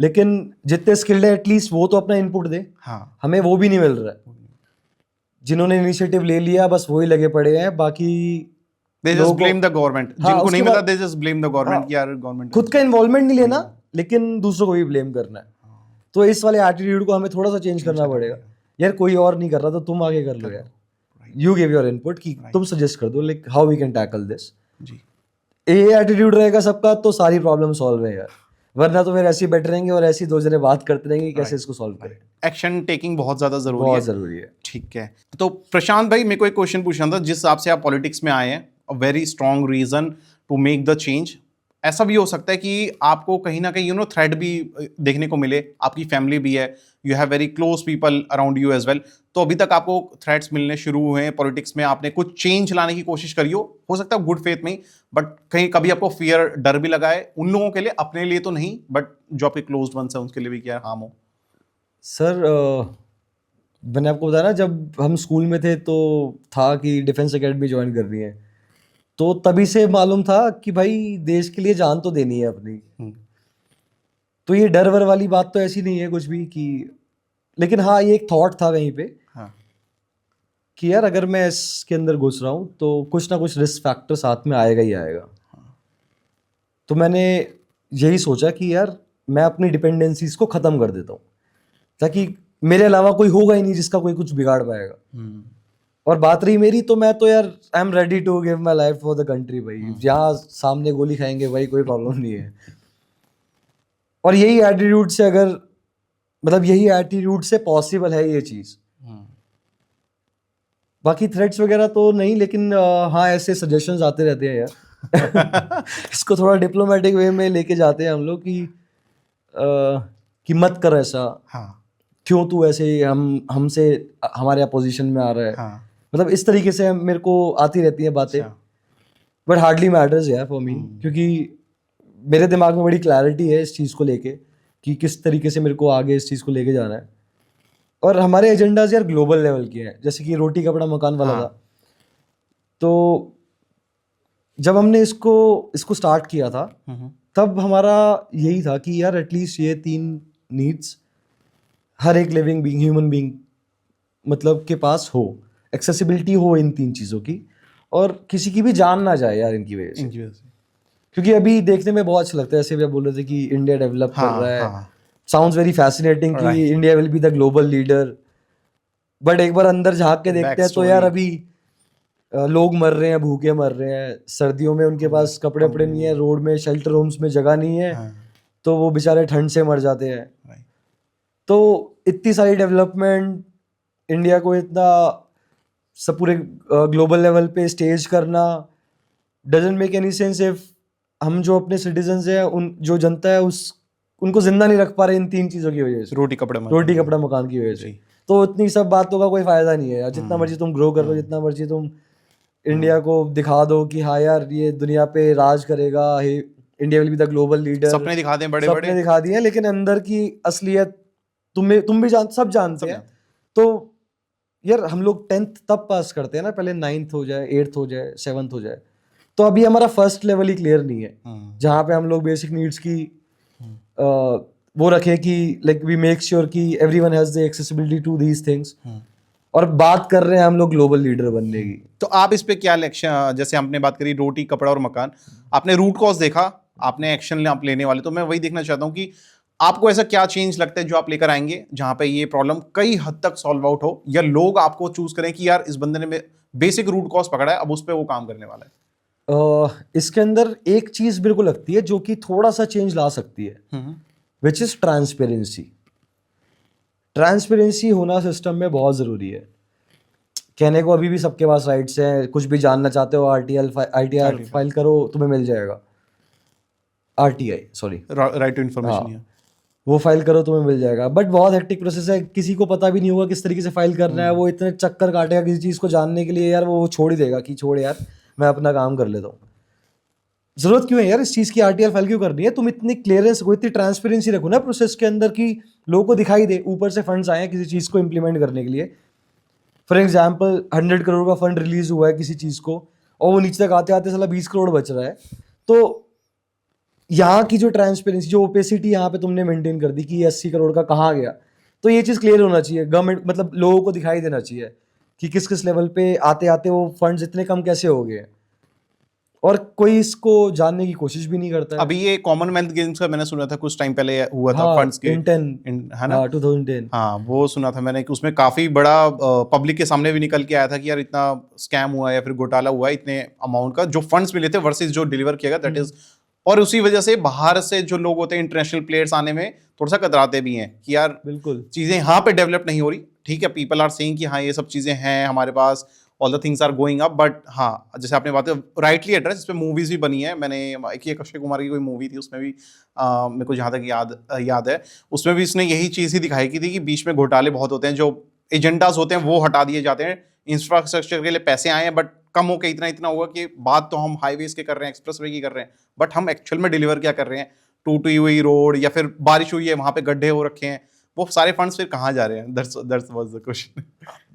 लेकिन जितने स्किल्ड है एटलीस्ट वो तो अपना इनपुट दे. हाँ. हमें वो भी नहीं मिल रहा है. जिन्होंने इनिशिएटिव ले लिया बस वही लगे पड़े हैं, बाकी they just blame the government. हाँ, जिनको नहीं उसके मिला बाद- they just blame the government हाँ, कि यार गवर्नमेंट खुद का इन्वॉल्वमेंट नहीं लेना, लेकिन दूसरों को भी ब्लेम करना है. तो इस वाले एटीट्यूड को हमें थोड़ा सा चेंज करना पड़ेगा. यार कोई और नहीं कर रहा तो तुम आगे कर लो यार. यू गिव योर इनपुट कि तुम सजेस्ट कर दो like how we can tackle this. जी. ये एटीट्यूड रहेगा सबका तो सारी प्रॉब्लम सॉल्व है यार, वरना तो फिर ऐसे ही बैठे रहेंगे और ऐसी दो जने बात करते रहेंगे कि कैसे इसको सॉल्व करें. एक्शन टेकिंग बहुत ज्यादा जरूरी है. बहुत जरूरी है. ठीक है. तो प्रशांत भाई, मेरे को एक क्वेश्चन पूछना था. जिस हिसाब से आप पॉलिटिक्स में आए हैं, a very strong reason to make the change. ऐसा भी हो सकता है कि आपको कहीं ना कहीं थ्रेट भी देखने को मिले. आपकी फैमिली भी है, you have very close people around you as well. तो अभी तक आपको थ्रेट्स मिलने शुरू हुए हैं पॉलिटिक्स में, आपने कुछ चेंज लाने की कोशिश करी हो सकता है गुड फेथ में ही, बट कहीं कभी आपको फियर, डर भी लगा है उन लोगों के लिए, अपने लिए तो नहीं, बट जो आपके क्लोज वंस हैं उनके लिए भी क्या हार्म हो? सर, मैंने आपको बताया ना, जब हम स्कूल में थे तो था कि डिफेंस एकेडमी ज्वाइन करनी है, तो तभी से मालूम था कि भाई देश के लिए जान तो देनी है अपनी. तो ये डर वर वाली बात तो ऐसी नहीं है कुछ भी कि, लेकिन हाँ, ये एक थॉट था कहीं पे. हाँ. कि यार अगर मैं इसके अंदर घुस रहा हूँ तो कुछ ना कुछ रिस्क फैक्टर साथ में आएगा ही आएगा. तो मैंने यही सोचा कि यार मैं अपनी डिपेंडेंसीज को ख़त्म कर देता हूँ, ताकि मेरे अलावा कोई होगा ही नहीं जिसका कोई कुछ बिगाड़ पाएगा. और बात रही मेरी, तो मैं तो यार I am ready to give my life for the country भाई. जहाँ सामने गोली खाएंगे भाई, कोई प्रॉब्लम नहीं है. और यही एटीट्यूड से अगर मतलब यही एटीट्यूड से पॉसिबल है ये चीज़। बाकी थ्रेड्स वगैरह तो नहीं, लेकिन हाँ ऐसे सजेशंस आते रहते हैं यार। इसको थोड़ा डिप्लोमेटिक वे में लेके जाते हैं हम लोग कि मत कर ऐसा, हाँ क्यों तू ऐसे हमसे हमारे अपोजिशन में आ रहा है। हाँ मतलब इस तरीके से मेरे को आती रहती हैं बातें, अच्छा बट हार्डली मैटर्स यार फॉर मी, क्योंकि मेरे दिमाग में बड़ी क्लैरिटी है इस चीज़ को लेके कि किस तरीके से मेरे को आगे इस चीज़ को लेके जाना है। और हमारे एजेंडाज यार ग्लोबल लेवल के हैं, जैसे कि रोटी कपड़ा मकान वाला हाँ। था। तो जब हमने इसको स्टार्ट किया था तब हमारा यही था कि यार एटलीस्ट ये 3 नीड्स हर एक लिविंग बीइंग, ह्यूमन बीइंग मतलब के पास हो, एक्सेसिबिलिटी हो इन 3 चीज़ों की, और किसी की भी जान ना जाए यार इनकी वजह से। इनकी वजह से क्योंकि अभी देखने में बहुत अच्छा लगता है, ऐसे भी आप बोल रहे थे कि इंडिया डेवलप कर हाँ रहा है, हाँ साउंड्स वेरी फैसिनेटिंग कि Right. India will be the global leader, but एक बार अंदर झांक के देखते हैं तो यार Backstory. अभी लोग मर रहे हैं, भूखे मर रहे हैं, सर्दियों में उनके पास कपड़े वपड़े नहीं है, रोड में शेल्टर होम्स में जगह नहीं है, हाँ तो वो बेचारे ठंड से मर जाते हैं। right. तो इतनी सारी डेवलपमेंट, इंडिया को इतना सब पूरे ग्लोबल लेवल पे स्टेज करना doesn't make any sense if हम जो अपने सिटीजन्स हैं, उन जो जनता है उनको जिंदा नहीं रख पा रहे इन 3 चीज़ों की वजह से, रोटी कपड़े में रोटी कपड़ा मकान की वजह से। जी। तो इतनी सब बातों का कोई फायदा नहीं है यार, जितना मर्जी तुम ग्रो कर लो, जितना मर्जी तुम इंडिया को दिखा दो कि हाँ यार ये दुनिया पे राज करेगा, India will be the global leader, सपने दिखाते हैं बड़े सपने बड़े। दिखा दिए, लेकिन अंदर की असलियत तुम भी सब जानते हैं। जानते तो यार हम लोग 10th तब पास करते हैं ना, पहले 9th हो जाए, 8th हो जाए, 7th हो जाए। तो अभी हमारा फर्स्ट लेवल ही क्लियर नहीं है, जहाँ पे हम लोग बेसिक नीड्स की वो रखें कि लाइक वी मेक श्योर कि everyone has the accessibility to these things, और बात कर रहे हैं हम लोग ग्लोबल लीडर बनने की। तो आप इस पे क्या एक्शन, जैसे हमने बात करी रोटी कपड़ा और मकान, आपने रूट कॉज देखा, आपने एक्शन आप लेने वाले, तो मैं वही देखना चाहता हूँ कि आपको ऐसा क्या चेंज लगता है जो आप लेकर आएंगे जहां पे ये प्रॉब्लम कई हद तक सॉल्व आउट हो, या लोग आपको चूज करें कि यार इस बंदे ने बेसिक रूट कॉज पकड़ा है, अब उस पर वो काम करने वाला है। इसके अंदर एक चीज मेरे को लगती है जो कि थोड़ा सा चेंज ला सकती है, विच इज ट्रांसपेरेंसी। ट्रांसपेरेंसी होना सिस्टम में बहुत ज़रूरी है। कहने को अभी भी सबके पास राइट्स हैं, कुछ भी जानना चाहते हो आईटीआर फाइल करो, तुम्हें मिल जाएगा। RTI sorry, right to information, वो फाइल करो तुम्हें मिल जाएगा, बट बहुत हेक्टिक प्रोसेस है, किसी को पता भी नहीं होगा किस तरीके से फाइल करना है, वो इतने चक्कर काटेगा किसी चीज़ को जानने के लिए यार, वो छोड़ ही देगा कि छोड़ यार मैं अपना काम कर लेता हूँ। जरूरत क्यों है यार इस चीज़ की, आरटीआर फाइल क्यों करनी है? तुम इतनी क्लियरेंस रखो, इतनी ट्रांसपेरेंसी रखो ना प्रोसेस के अंदर कि लोगों को दिखाई दे ऊपर से फंड्स आए हैं किसी चीज़ को इम्प्लीमेंट करने के लिए। फॉर एग्जाम्पल 100 करोड़ का फंड रिलीज हुआ है किसी चीज़ को, और वो नीचे तक आते आते साला 20 करोड़ बच रहा है। तो यहाँ की जो ट्रांसपेरेंसी, जो ओपेसिटी यहाँ पे तुमने मेंटेन कर दी कि ये 80 करोड़ का कहाँ गया, तो ये चीज़ क्लियर होना चाहिए। गवर्नमेंट मतलब लोगों को दिखाई देना चाहिए कि किस किस लेवल पे आते आते वो फंड्स इतने कम कैसे हो गए, और कोई इसको जानने की कोशिश भी नहीं करता है। अभी ये कॉमनवेल्थ गेम्स का मैंने सुना था कुछ टाइम पहले हुआ था, हाँ, फंड्स के है ना, 2010। हाँ वो सुना था मैंने कि उसमें काफी बड़ा पब्लिक के सामने भी निकल के आया था कि यार इतना स्कैम हुआ है या फिर घोटाला हुआ है, इतने अमाउंट का जो फंड्स मिले थे वर्सेस जो डिलीवर किया गया, दैट इज। और उसी वजह से बाहर से जो लोग होते हैं, इंटरनेशनल प्लेयर्स आने में थोड़ा सा कतराते भी हैं कि यार बिल्कुल चीजें यहाँ पे डेवलप नहीं हो रही। ठीक है, पीपल आर सेइंग कि हाँ ये सब चीजें हैं हमारे पास, all the things are going up, but हाँ जैसे आपने बात राइटली एड्रेस, इस पे मूवीज भी बनी है। मैंने एक ये अक्षय कुमार की कोई मूवी थी, उसमें भी मेरे को जहाँ तक याद है, उसमें भी इसने यही चीज़ ही दिखाई की थी कि बीच में घोटाले बहुत होते हैं, जो एजेंडाज होते हैं वो हटा दिए जाते हैं, इंफ्रास्ट्रक्चर के लिए पैसे आए हैं बट कम होकर इतना हुआ कि बात तो हम हाईवेज के कर रहे हैं, एक्सप्रेस वे की कर रहे हैं, बट हम एक्चुअल में डिलीवर क्या कर रहे हैं, टूटी हुई रोड या फिर बारिश हुई है वहाँ पे गड्ढे हो रखे हैं, वो सारे फंड्स फिर कहाँ जा रहे हैं? That's was the question.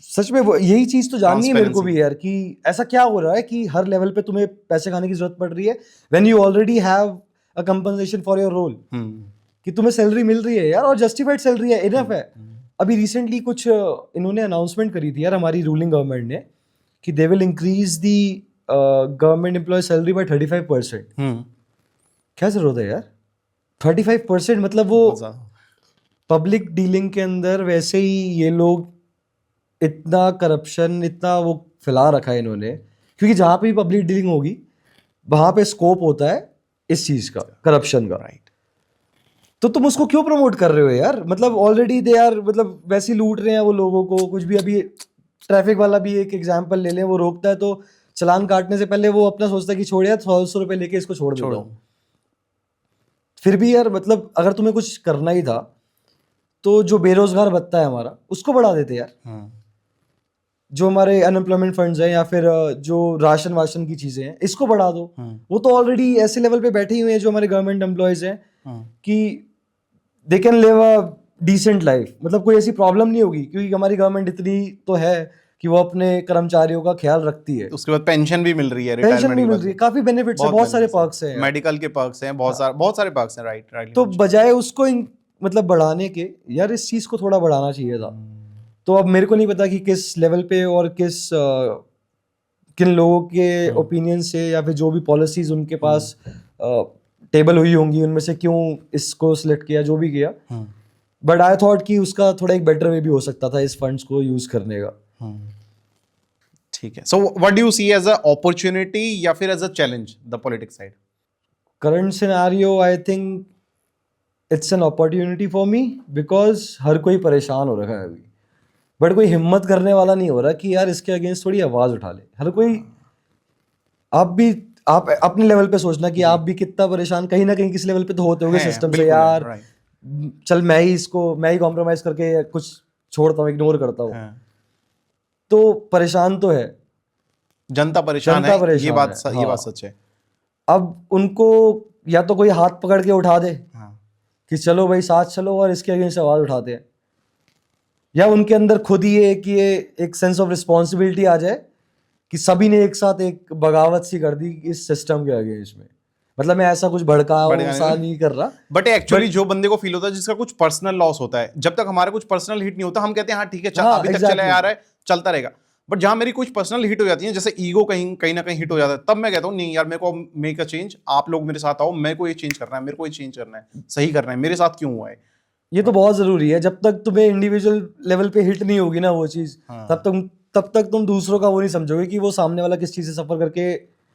सच में यही चीज तो जाननी है मेरे को भी यार, कि ऐसा क्या हो रहा है कि हर लेवल पे तुम्हें पैसे खाने की जरूरत पड़ रही है when you already have a compensation for your role, कि तुम्हें सैलरी मिल रही है यार, और जस्टिफाइड सैलरी है, इनफ है। अभी रिसेंटली कुछ इन्होंने अनाउंसमेंट करी थी यार हमारी रूलिंग गवर्नमेंट ने कि they will increase the government employ salary by 35%। क्या जरूरत है यार 35%? मतलब वो पब्लिक डीलिंग के अंदर वैसे ही ये लोग इतना करप्शन, इतना वो फैला रखा है इन्होंने, क्योंकि जहाँ पे भी पब्लिक डीलिंग होगी वहाँ पे स्कोप होता है इस चीज़ का, करप्शन का। राइट। तो तुम उसको क्यों प्रमोट कर रहे हो यार? मतलब ऑलरेडी दे आर, मतलब वैसे ही लूट रहे हैं वो लोगों को। कुछ भी, अभी ट्रैफिक वाला भी एक एग्जांपल ले लें, वो रोकता है तो चालान काटने से पहले वो अपना सोचता है कि छोड़ यार, 100 रुपए लेके इसको छोड़ देता हूँ। फिर भी यार, मतलब अगर तुम्हें कुछ करना ही था तो जो बेरोजगार बत्ता है हमारा, उसको बढ़ा देते यार। जो हमारे अनएम्प्लॉयमेंट फंड्स हैं या फिर जो राशन वाशन की चीजें हैं, इसको बढ़ा दो। वो तो ऑलरेडी ऐसे लेवल पे बैठे हुए हैं जो हमारे गवर्नमेंट एम्प्लॉयज हैं कि they can live a decent life. मतलब कोई ऐसी प्रॉब्लम नहीं होगी, क्योंकि हमारी गवर्नमेंट इतनी तो है कि वो अपने कर्मचारियों का ख्याल रखती है। उसके बाद पेंशन भी मिल रही है, पेंशन रिटायरमेंट भी के मिल बाद रही है, काफी बेनिफिट्स है, बहुत सारे पर्क्स हैं यार। मेडिकल के पर्क्स हैं, बहुत सारे पर्क्स हैं। राइट तो बजाय उसको मतलब बढ़ाने के, यार इस चीज को थोड़ा बढ़ाना चाहिए था। तो अब मेरे को नहीं पता कि किस लेवल पे और किन लोगों के ओपिनियन से या फिर जो भी पॉलिसीज उनके पास टेबल हुई होंगी, उनमें से क्यों इसको सिलेक्ट किया, जो भी किया। बट आई थॉट कि उसका थोड़ा एक बेटर वे भी हो सकता था इस फंड्स को यूज करने का। ठीक है। So what do you see as a opportunity या फिर as a challenge the politics side? Current scenario, I think it's an opportunity for me, because हर कोई परेशान हो रखा है अभी। बट कोई हिम्मत करने वाला नहीं हो रहा कि यार इसके अगेंस्ट थोड़ी आवाज उठा ले। हर कोई, आप अपने लेवल पे सोचना कि आप भी कितना परेशान कहीं ना कहीं किस लेवल पे तो होते होगे सिस्टम से यार। चल मैं ही कॉम्प्रोमाइज करके कुछ छोड़ता हूँ, इग्नोर करता हूँ। तो परेशान तो है, जनता परेशान है, ये बात सच है। अब उनको या तो कोई हाथ पकड़ के उठा दे कि चलो भाई साथ चलो और इसके अगेंस्ट आवाज उठाते हैं, या उनके अंदर खुद ही एक सेंस ऑफ रिस्पॉन्सिबिलिटी आ जाए कि सभी ने एक साथ एक बगावत सी कर दी इस सिस्टम के अगेंस्ट में। मतलब मैं ऐसा कुछ भड़काऊ सा नहीं कर रहा, बट एक्चुअली जो बंदे को फील होता है जिसका कुछ पर्सनल लॉस होता है, जब तक हमारा कुछ पर्सनल हिट नहीं होता हम कहते हैं हाँ ठीक है, अभी तक चला आ रहा है, चलता रहेगा। बट जहां मेरी कुछ पर्सनल हिट हो जाती है, जैसे ईगो कहीं ना कहीं हिट हो जाता है, तब मैं कहता हूँ नहीं यार, मेरे को मेक अ चेंज, आप लोग मेरे साथ आओ, मेरे को ये चेंज करना है, मेरे को ये चेंज करना है, सही करना है, मेरे साथ क्यों हुआ है। ये तो बहुत जरूरी है। जब तक तुम्हें इंडिविजुअल लेवल पे हिट नहीं होगी ना वो चीज, तब तक तुम दूसरों का वो नहीं समझोगे कि वो सामने वाला किस चीज से सफर करके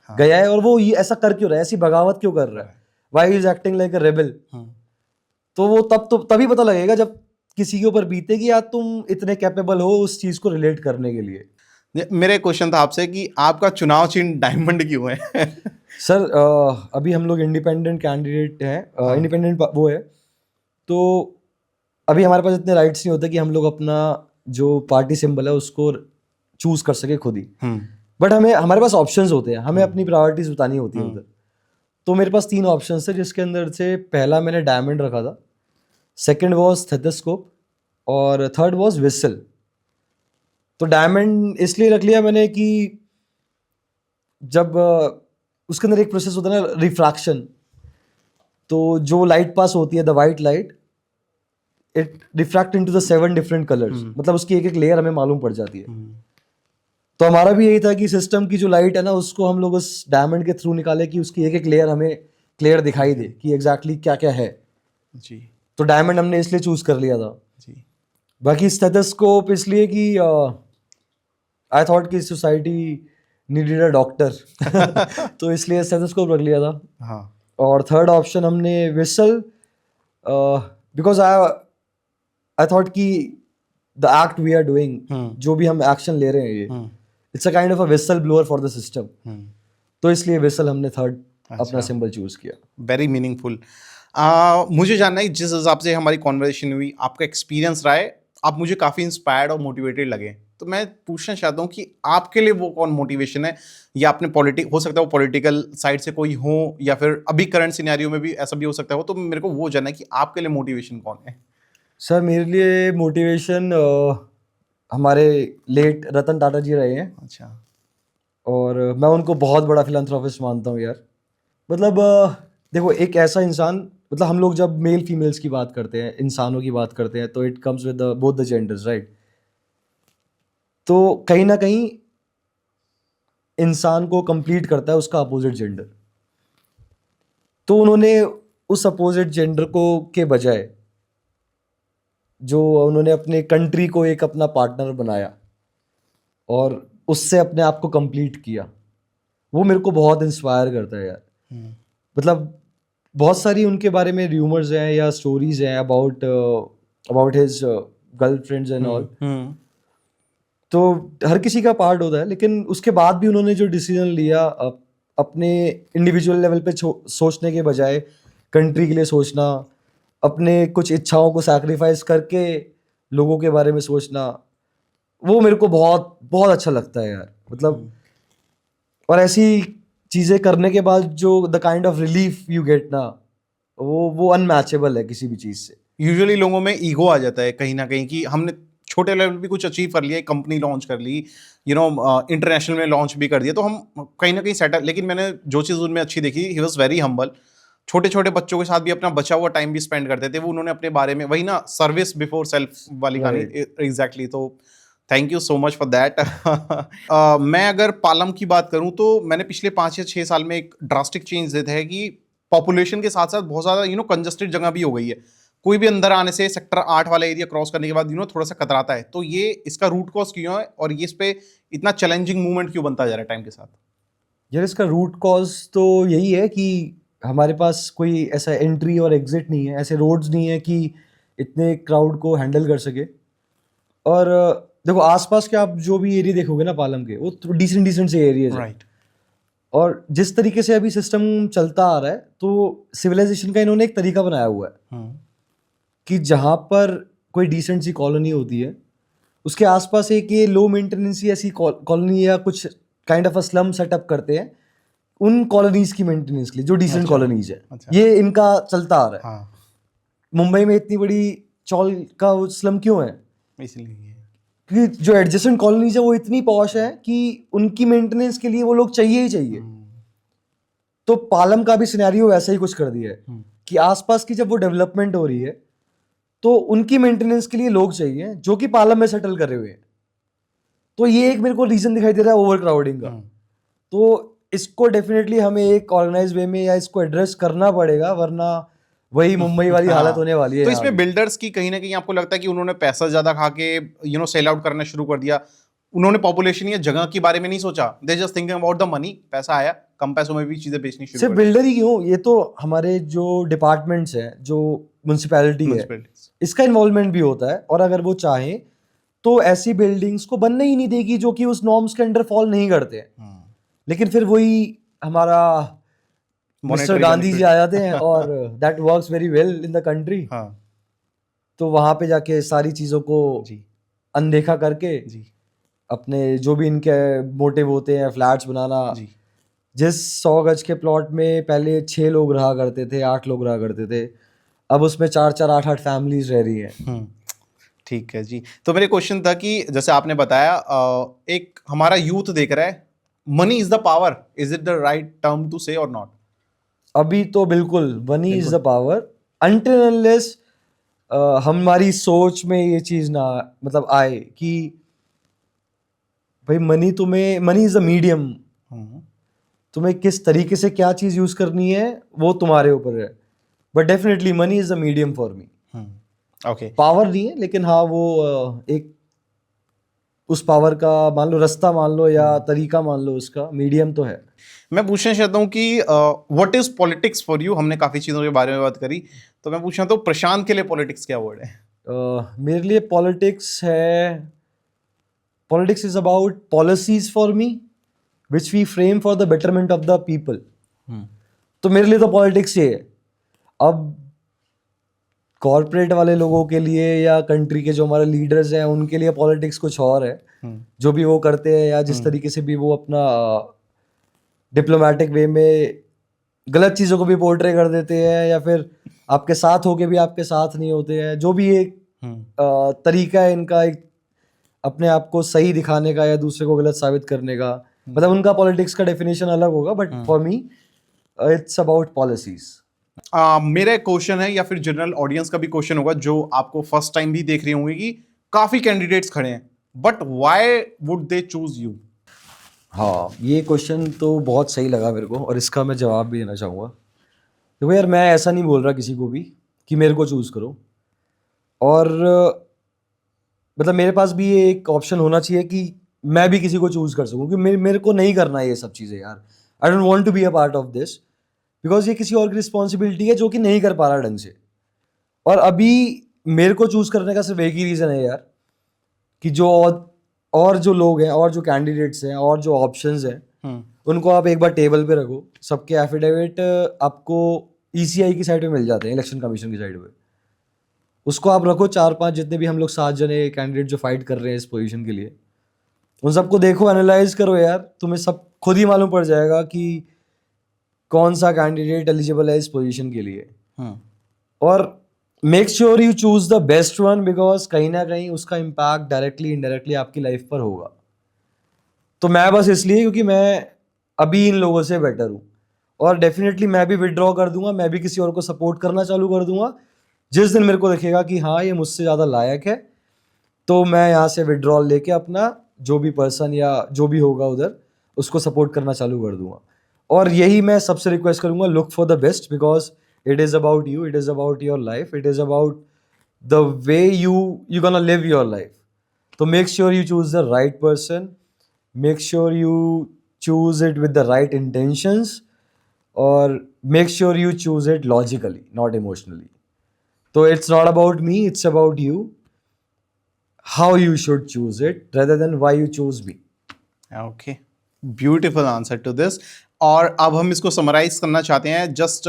गया है और वो ये ऐसा कर क्यों रहा है, ऐसी बगावत क्यों कर रहा है, why is acting like a rebel. तो वो तभी पता लगेगा जब किसी के ऊपर बीते कि यार तुम इतने कैपेबल हो उस चीज को रिलेट करने के लिए। मेरे क्वेश्चन था आपसे कि आपका चुनाव चिन्ह डायमंड क्यों है? सर अभी हम लोग इंडिपेंडेंट कैंडिडेट हैं, इंडिपेंडेंट वो है, तो अभी हमारे पास इतने राइट्स नहीं होते कि हम लोग अपना जो पार्टी सिंबल है उसको चूज कर सके खुद ही। बट हमारे पास ऑप्शंस होते हैं, हमें अपनी प्रायोरिटीज बतानी होती है उधर। तो मेरे पास 3 ऑप्शंस थे, जिसके अंदर से पहला मैंने डायमंड रखा था, सेकंड वाज स्टेथोस्कोप और थर्ड वाज विसल। तो डायमंड इसलिए रख लिया मैंने कि जब उसके अंदर एक प्रोसेस होता है ना, रिफ्रैक्शन, तो जो लाइट पास होती है, the white light, it refract into the 7 different colours. मतलब उसकी एक लेयर हमें मालूम पड़ जाती है। तो हमारा भी यही था कि सिस्टम की जो लाइट है ना, उसको हम लोग उस डायमंड के थ्रू निकाले कि उसकी एक लेयर हमें क्लियर दिखाई दे कि एग्जैक्टली क्या क्या है जी। तो डायमंड हमने इसलिए चूज कर लिया था जी। बाकी स्टेथोस्कोप इसलिए कि आई थॉट कि सोसाइटी नीडेड अ डॉक्टर तो इसलिए स्टेथोस्कोप रख लिया था। हाँ। और थर्ड ऑप्शन हमने विसल, बिकॉज आई थॉट कि the act we are doing, जो भी हम एक्शन ले रहे हैं, ये it's a kind of a whistle blower for the system. तो इसलिए विसल हमने थर्ड अपना सिंबल चूज किया। Very meaningful. मुझे जानना है जिस हिसाब से हमारी कॉन्वर्सेशन हुई, आपका एक्सपीरियंस रहा है, आप मुझे काफ़ी इंस्पायर्ड और मोटिवेटेड लगे। तो मैं पूछना चाहता हूँ कि आपके लिए वो कौन मोटिवेशन है, या आपने हो सकता है वो पॉलिटिकल साइड से कोई हो, या फिर अभी करंट सिनेरियो में भी ऐसा भी हो सकता है। तो मेरे को वो जानना है कि आपके लिए मोटिवेशन कौन है। सर मेरे लिए मोटिवेशन हमारे लेट रतन टाटा जी रहे हैं। अच्छा। और मैं उनको बहुत बड़ा फिलैंथ्रोपिस्ट मानता हूँ यार। मतलब देखो, एक ऐसा इंसान, मतलब हम लोग जब मेल फीमेल्स की बात करते हैं, इंसानों की बात करते हैं, तो it comes with both the genders, right. तो कहीं ना कहीं इंसान को कंप्लीट करता है उसका अपोजिट जेंडर। तो उन्होंने उस अपोजिट जेंडर को के बजाय जो उन्होंने अपने कंट्री को एक अपना पार्टनर बनाया और उससे अपने आप को कंप्लीट किया, वो मेरे को बहुत इंस्पायर करता है यार। मतलब बहुत सारी उनके बारे में र्यूमर्स हैं या स्टोरीज हैं about his girlfriends and all, तो हर किसी का पार्ट होता है, लेकिन उसके बाद भी उन्होंने जो डिसीजन लिया अपने इंडिविजुअल लेवल पे सोचने के बजाय कंट्री के लिए सोचना, अपने कुछ इच्छाओं को सैक्रिफाइस करके लोगों के बारे में सोचना, वो मेरे को बहुत बहुत अच्छा लगता है यार। मतलब और ऐसी चीज़ें करने के बाद जो the kind of relief you get ना, वो अनमैचेबल है किसी भी चीज़ से। यूजुअली लोगों में ईगो आ जाता है कहीं ना कहीं कि हमने छोटे लेवल पे कुछ अचीव कर लिया, एक कंपनी लॉन्च कर ली, इंटरनेशनल में लॉन्च भी कर दिया, तो हम कहीं ना कहीं सेटल। लेकिन मैंने जो चीज़ उनमें अच्छी देखी, ही वॉज वेरी हम्बल। छोटे छोटे बच्चों के साथ भी अपना बचा हुआ टाइम भी स्पेंड करते थे वो। उन्होंने अपने बारे में, वही ना, सर्विस बिफोर सेल्फ वाली कहानी, एग्जैक्टली। तो thank you so much for that. मैं अगर पालम की बात करूं तो मैंने पिछले 5 या 6 साल में एक ड्रास्टिक चेंज देखा है कि पॉपुलेशन के साथ साथ बहुत ज़्यादा कंजस्टेड जगह भी हो गई है। कोई भी अंदर आने से सेक्टर 8 वाला एरिया क्रॉस करने के बाद थोड़ा सा कतराता है। तो ये इसका रूट कॉज क्यों है और ये इस पे इतना चैलेंजिंग मूवमेंट क्यों बनता जा रहा है टाइम के साथ? यार इसका रूट कॉज तो यही है कि हमारे पास कोई ऐसा एंट्री और एग्जिट नहीं है, ऐसे रोड्स नहीं है कि इतने क्राउड को हैंडल कर सके। और देखो आसपास के आप जो भी एरिया देखोगे ना पालम के, वो डिसेंट डिसेंट से एरियाज है। राइट। और जिस तरीके से अभी सिस्टम चलता आ रहा है, तो सिविलाइजेशन का इन्होंने एक तरीका बनाया हुआ है कि जहाँ पर कोई डिसेंट सी कॉलोनी होती है, उसके आसपास एक ये लो मेंटेनेंस ऐसी कॉलोनी या कुछ kind of a slum setup करते हैं उन कॉलोनीज की मेंटेनेंस के लिए, जो डिसेंट कॉलोनीज है। ये इनका चलता आ रहा है। मुंबई में इतनी बड़ी चौल का स्लम क्यों है? इसलिए क्योंकि जो एडजेसेंट कॉलोनीज है वो इतनी पॉश है कि उनकी मेंटेनेंस के लिए वो लोग चाहिए ही चाहिए। तो पालम का भी सिनेरियो वैसा ही कुछ कर दिया है कि आसपास की जब वो डेवलपमेंट हो रही है तो उनकी मेंटेनेंस के लिए लोग चाहिए जो कि पालम में सेटल करे हुए हैं। तो ये एक मेरे को रीजन दिखाई दे रहा है ओवर क्राउडिंग का। तो इसको डेफिनेटली हमें एक ऑर्गेनाइज वे में या इसको एड्रेस करना पड़ेगा, वरना वही मुंबई वाली हालत होने वाली है। तो इसमें बिल्डर्स की कहीं ना कहीं आपको लगता है कि उन्होंने पैसा ज्यादा खा के सेल आउट करना शुरू कर दिया? उन्होंने पॉपुलेशन या जगह के बारे में नहीं सोचा, they just thinking about the money. पैसा आया, कम पैसों में भी चीजें बेचनी शुरू सिर्फ कर दी। बिल्डर ही क्यों, ये तो हमारे जो डिपार्टमेंट्स हैं, जो म्युनिसिपैलिटी है, इसका इन्वॉल्वमेंट भी होता है। और अगर वो चाहे तो ऐसी बिल्डिंग्स को बनने ही नहीं देगी जो कि उस नॉर्म्स के अंडर फॉल नहीं करते हैं। लेकिन फिर वही हमारा मिस्टर गांधी जी आ जाते हैं और that works very well in the country. तो वहां पे जाके सारी चीजों को अनदेखा करके अपने जो भी इनके मोटिव होते हैं, फ्लैट्स बनाना। जिस 100 गज के प्लॉट में पहले 6 लोग रहा करते थे, 8 लोग रहा करते थे, अब उसमें 4-4, 8-8 फैमिलीज रह रही हैं। ठीक है जी। तो मेरे क्वेश्चन था कि जैसे आपने बताया, एक हमारा यूथ देख रहा है, money is the power, is it the right term to say और नॉट? अभी तो बिल्कुल money is the power, until unless हमारी सोच में ये चीज ना मतलब आए कि भाई मनी इज द मीडियम, तुम्हें किस तरीके से क्या चीज यूज करनी है वो तुम्हारे ऊपर है। But definitely money is the medium for me. Okay, power नहीं है, लेकिन हाँ वो एक उस पावर का मान लो रास्ता मान लो या तरीका मान लो, उसका मीडियम तो है। मैं पूछना चाहता हूँ कि what is politics for you? हमने काफी चीजों के बारे में बात करी, तो मैं पूछना तो प्रशांत के लिए पॉलिटिक्स क्या वर्ड है? मेरे लिए politics is about policies for me which we frame for the betterment of the people. तो मेरे लिए तो पॉलिटिक्स ये है। अब कॉर्पोरेट वाले लोगों के लिए या कंट्री के जो हमारे लीडर्स हैं उनके लिए पॉलिटिक्स कुछ और है। जो भी वो करते हैं या जिस तरीके से भी वो अपना डिप्लोमेटिक वे में गलत चीज़ों को भी पोर्ट्रे कर देते हैं, या फिर आपके साथ होके भी आपके साथ नहीं होते हैं, जो भी एक तरीका है इनका एक अपने आप को सही दिखाने का या दूसरे को गलत साबित करने का, मतलब उनका पॉलिटिक्स का डेफिनेशन अलग होगा। But for me it's about policies. मेरा क्वेश्चन है, या फिर जनरल ऑडियंस का भी क्वेश्चन होगा जो आपको फर्स्ट टाइम भी देख रहे होंगे, कि काफी कैंडिडेट्स खड़े हैं but why would they choose you? हाँ, ये क्वेश्चन तो बहुत सही लगा मेरे को और इसका मैं जवाब भी देना चाहूँगा। देखो यार, मैं ऐसा नहीं बोल रहा किसी को भी कि मेरे को चूज़ करो, और मतलब मेरे पास भी ये एक ऑप्शन होना चाहिए कि मैं भी किसी को चूज़ कर सकूँ, कि मेरे को नहीं करना ये सब चीज़ें यार। I don't want to be a part of this, because ये किसी और की रिस्पॉन्सिबिलिटी है जो कि नहीं कर पा रहा ढंग से। और अभी मेरे को चूज करने का सिर्फ एक ही रीज़न है यार, कि जो और जो लोग हैं और जो कैंडिडेट्स हैं और जो ऑप्शंस हैं उनको आप एक बार टेबल पे रखो। सबके एफिडेविट आपको ECI की साइड पे मिल जाते हैं, इलेक्शन कमीशन की साइड पे। उसको आप रखो 4-5, जितने भी हम लोग 7 जने कैंडिडेट जो फाइट कर रहे हैं इस पोजीशन के लिए, उन सबको देखो, एनालाइज करो यार, तुम्हें सब खुद ही मालूम पड़ जाएगा कि कौन सा कैंडिडेट एलिजिबल है इस पोजीशन के लिए। और make sure you choose the best one, because कहीं ना कहीं उसका इम्पैक्ट डायरेक्टली इनडायरेक्टली आपकी लाइफ पर होगा। तो मैं बस इसलिए क्योंकि मैं अभी इन लोगों से बेटर हूँ, और डेफिनेटली मैं भी विड्रॉ कर दूंगा, मैं भी किसी और को सपोर्ट करना चालू कर दूंगा। जिस दिन मेरे को दिखेगा कि हाँ ये मुझसे ज़्यादा लायक है, तो मैं यहाँ से विड्रॉल लेके अपना जो भी पर्सन या जो भी होगा उधर उसको सपोर्ट करना चालू कर दूंगा। और यही मैं सबसे रिक्वेस्ट करूंगा, look for the best, because it is about you, it is about your life, it is about the way you gonna live your life. तो make sure you choose the right person, make sure you choose it with the right intentions, or make sure you choose it logically, not emotionally. So it's not about me, it's about you, how you should choose it rather than why you choose me. Okay, beautiful answer to this. और अब हम इसको समराइज करना चाहते हैं। जस्ट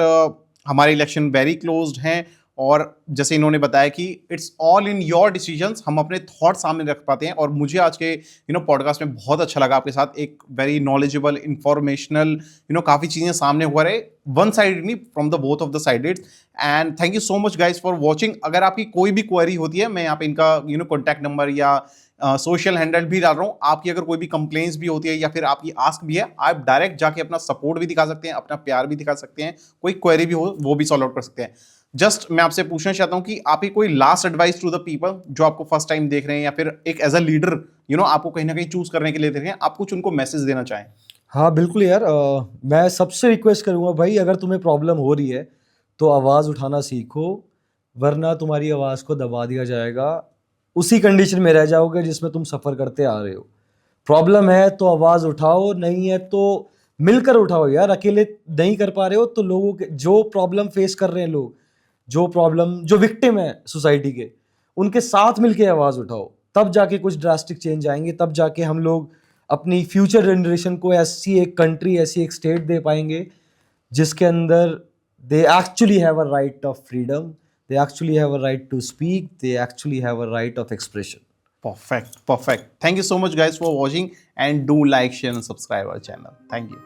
हमारे इलेक्शन वेरी क्लोज्ड हैं, और जैसे इन्होंने बताया कि it's all in your decisions, हम अपने थॉट सामने रख पाते हैं। और मुझे आज के पॉडकास्ट में बहुत अच्छा लगा आपके साथ, एक वेरी नॉलेजेबल, इंफॉर्मेशनल, काफ़ी चीज़ें सामने हुआ रहे, वन साइड नहीं, from the both of the sided. And thank you so much guys for watching. अगर आपकी कोई भी क्वेरी होती है, मैं यहाँ पे इनका कॉन्टैक्ट नंबर या सोशल हैंडल भी डाल रहा हूँ। आपकी अगर कोई भी कंप्लेंट्स भी होती है या फिर आपकी आस्क भी है, आप डायरेक्ट जाके अपना सपोर्ट भी दिखा सकते हैं, अपना प्यार भी दिखा सकते हैं, कोई क्वेरी भी हो वो भी सॉल्व आउट कर सकते हैं। जस्ट मैं आपसे पूछना चाहता हूँ कि आपकी कोई last advice to the people जो आपको फर्स्ट टाइम देख रहे हैं, या फिर एक एज अ लीडर आपको कहीं ना कहीं चूज करने के लिए देख रहे हैं, आप कुछ उनको मैसेज देना चाहें? हाँ बिल्कुल यार, मैं सबसे रिक्वेस्ट करूँगा भाई, अगर तुम्हें प्रॉब्लम हो रही है तो आवाज़ उठाना सीखो, वरना तुम्हारी आवाज़ को दबा दिया जाएगा, उसी कंडीशन में रह जाओगे जिसमें तुम सफ़र करते आ रहे हो। प्रॉब्लम है तो आवाज़ उठाओ, नहीं है तो मिलकर उठाओ यार। अकेले नहीं कर पा रहे हो तो लोगों के जो प्रॉब्लम फेस कर रहे हैं लोग, जो विक्टिम है सोसाइटी के, उनके साथ मिलके आवाज़ उठाओ, तब जाके कुछ ड्रास्टिक चेंज आएंगे, तब जाके हम लोग अपनी फ्यूचर जनरेशन को ऐसी एक कंट्री, ऐसी एक स्टेट दे पाएंगे जिसके अंदर they actually have a right of freedom, they actually have a right to speak, they actually have a right of expression. Perfect. Thank you so much guys for watching, and do like, share and subscribe our channel. Thank you.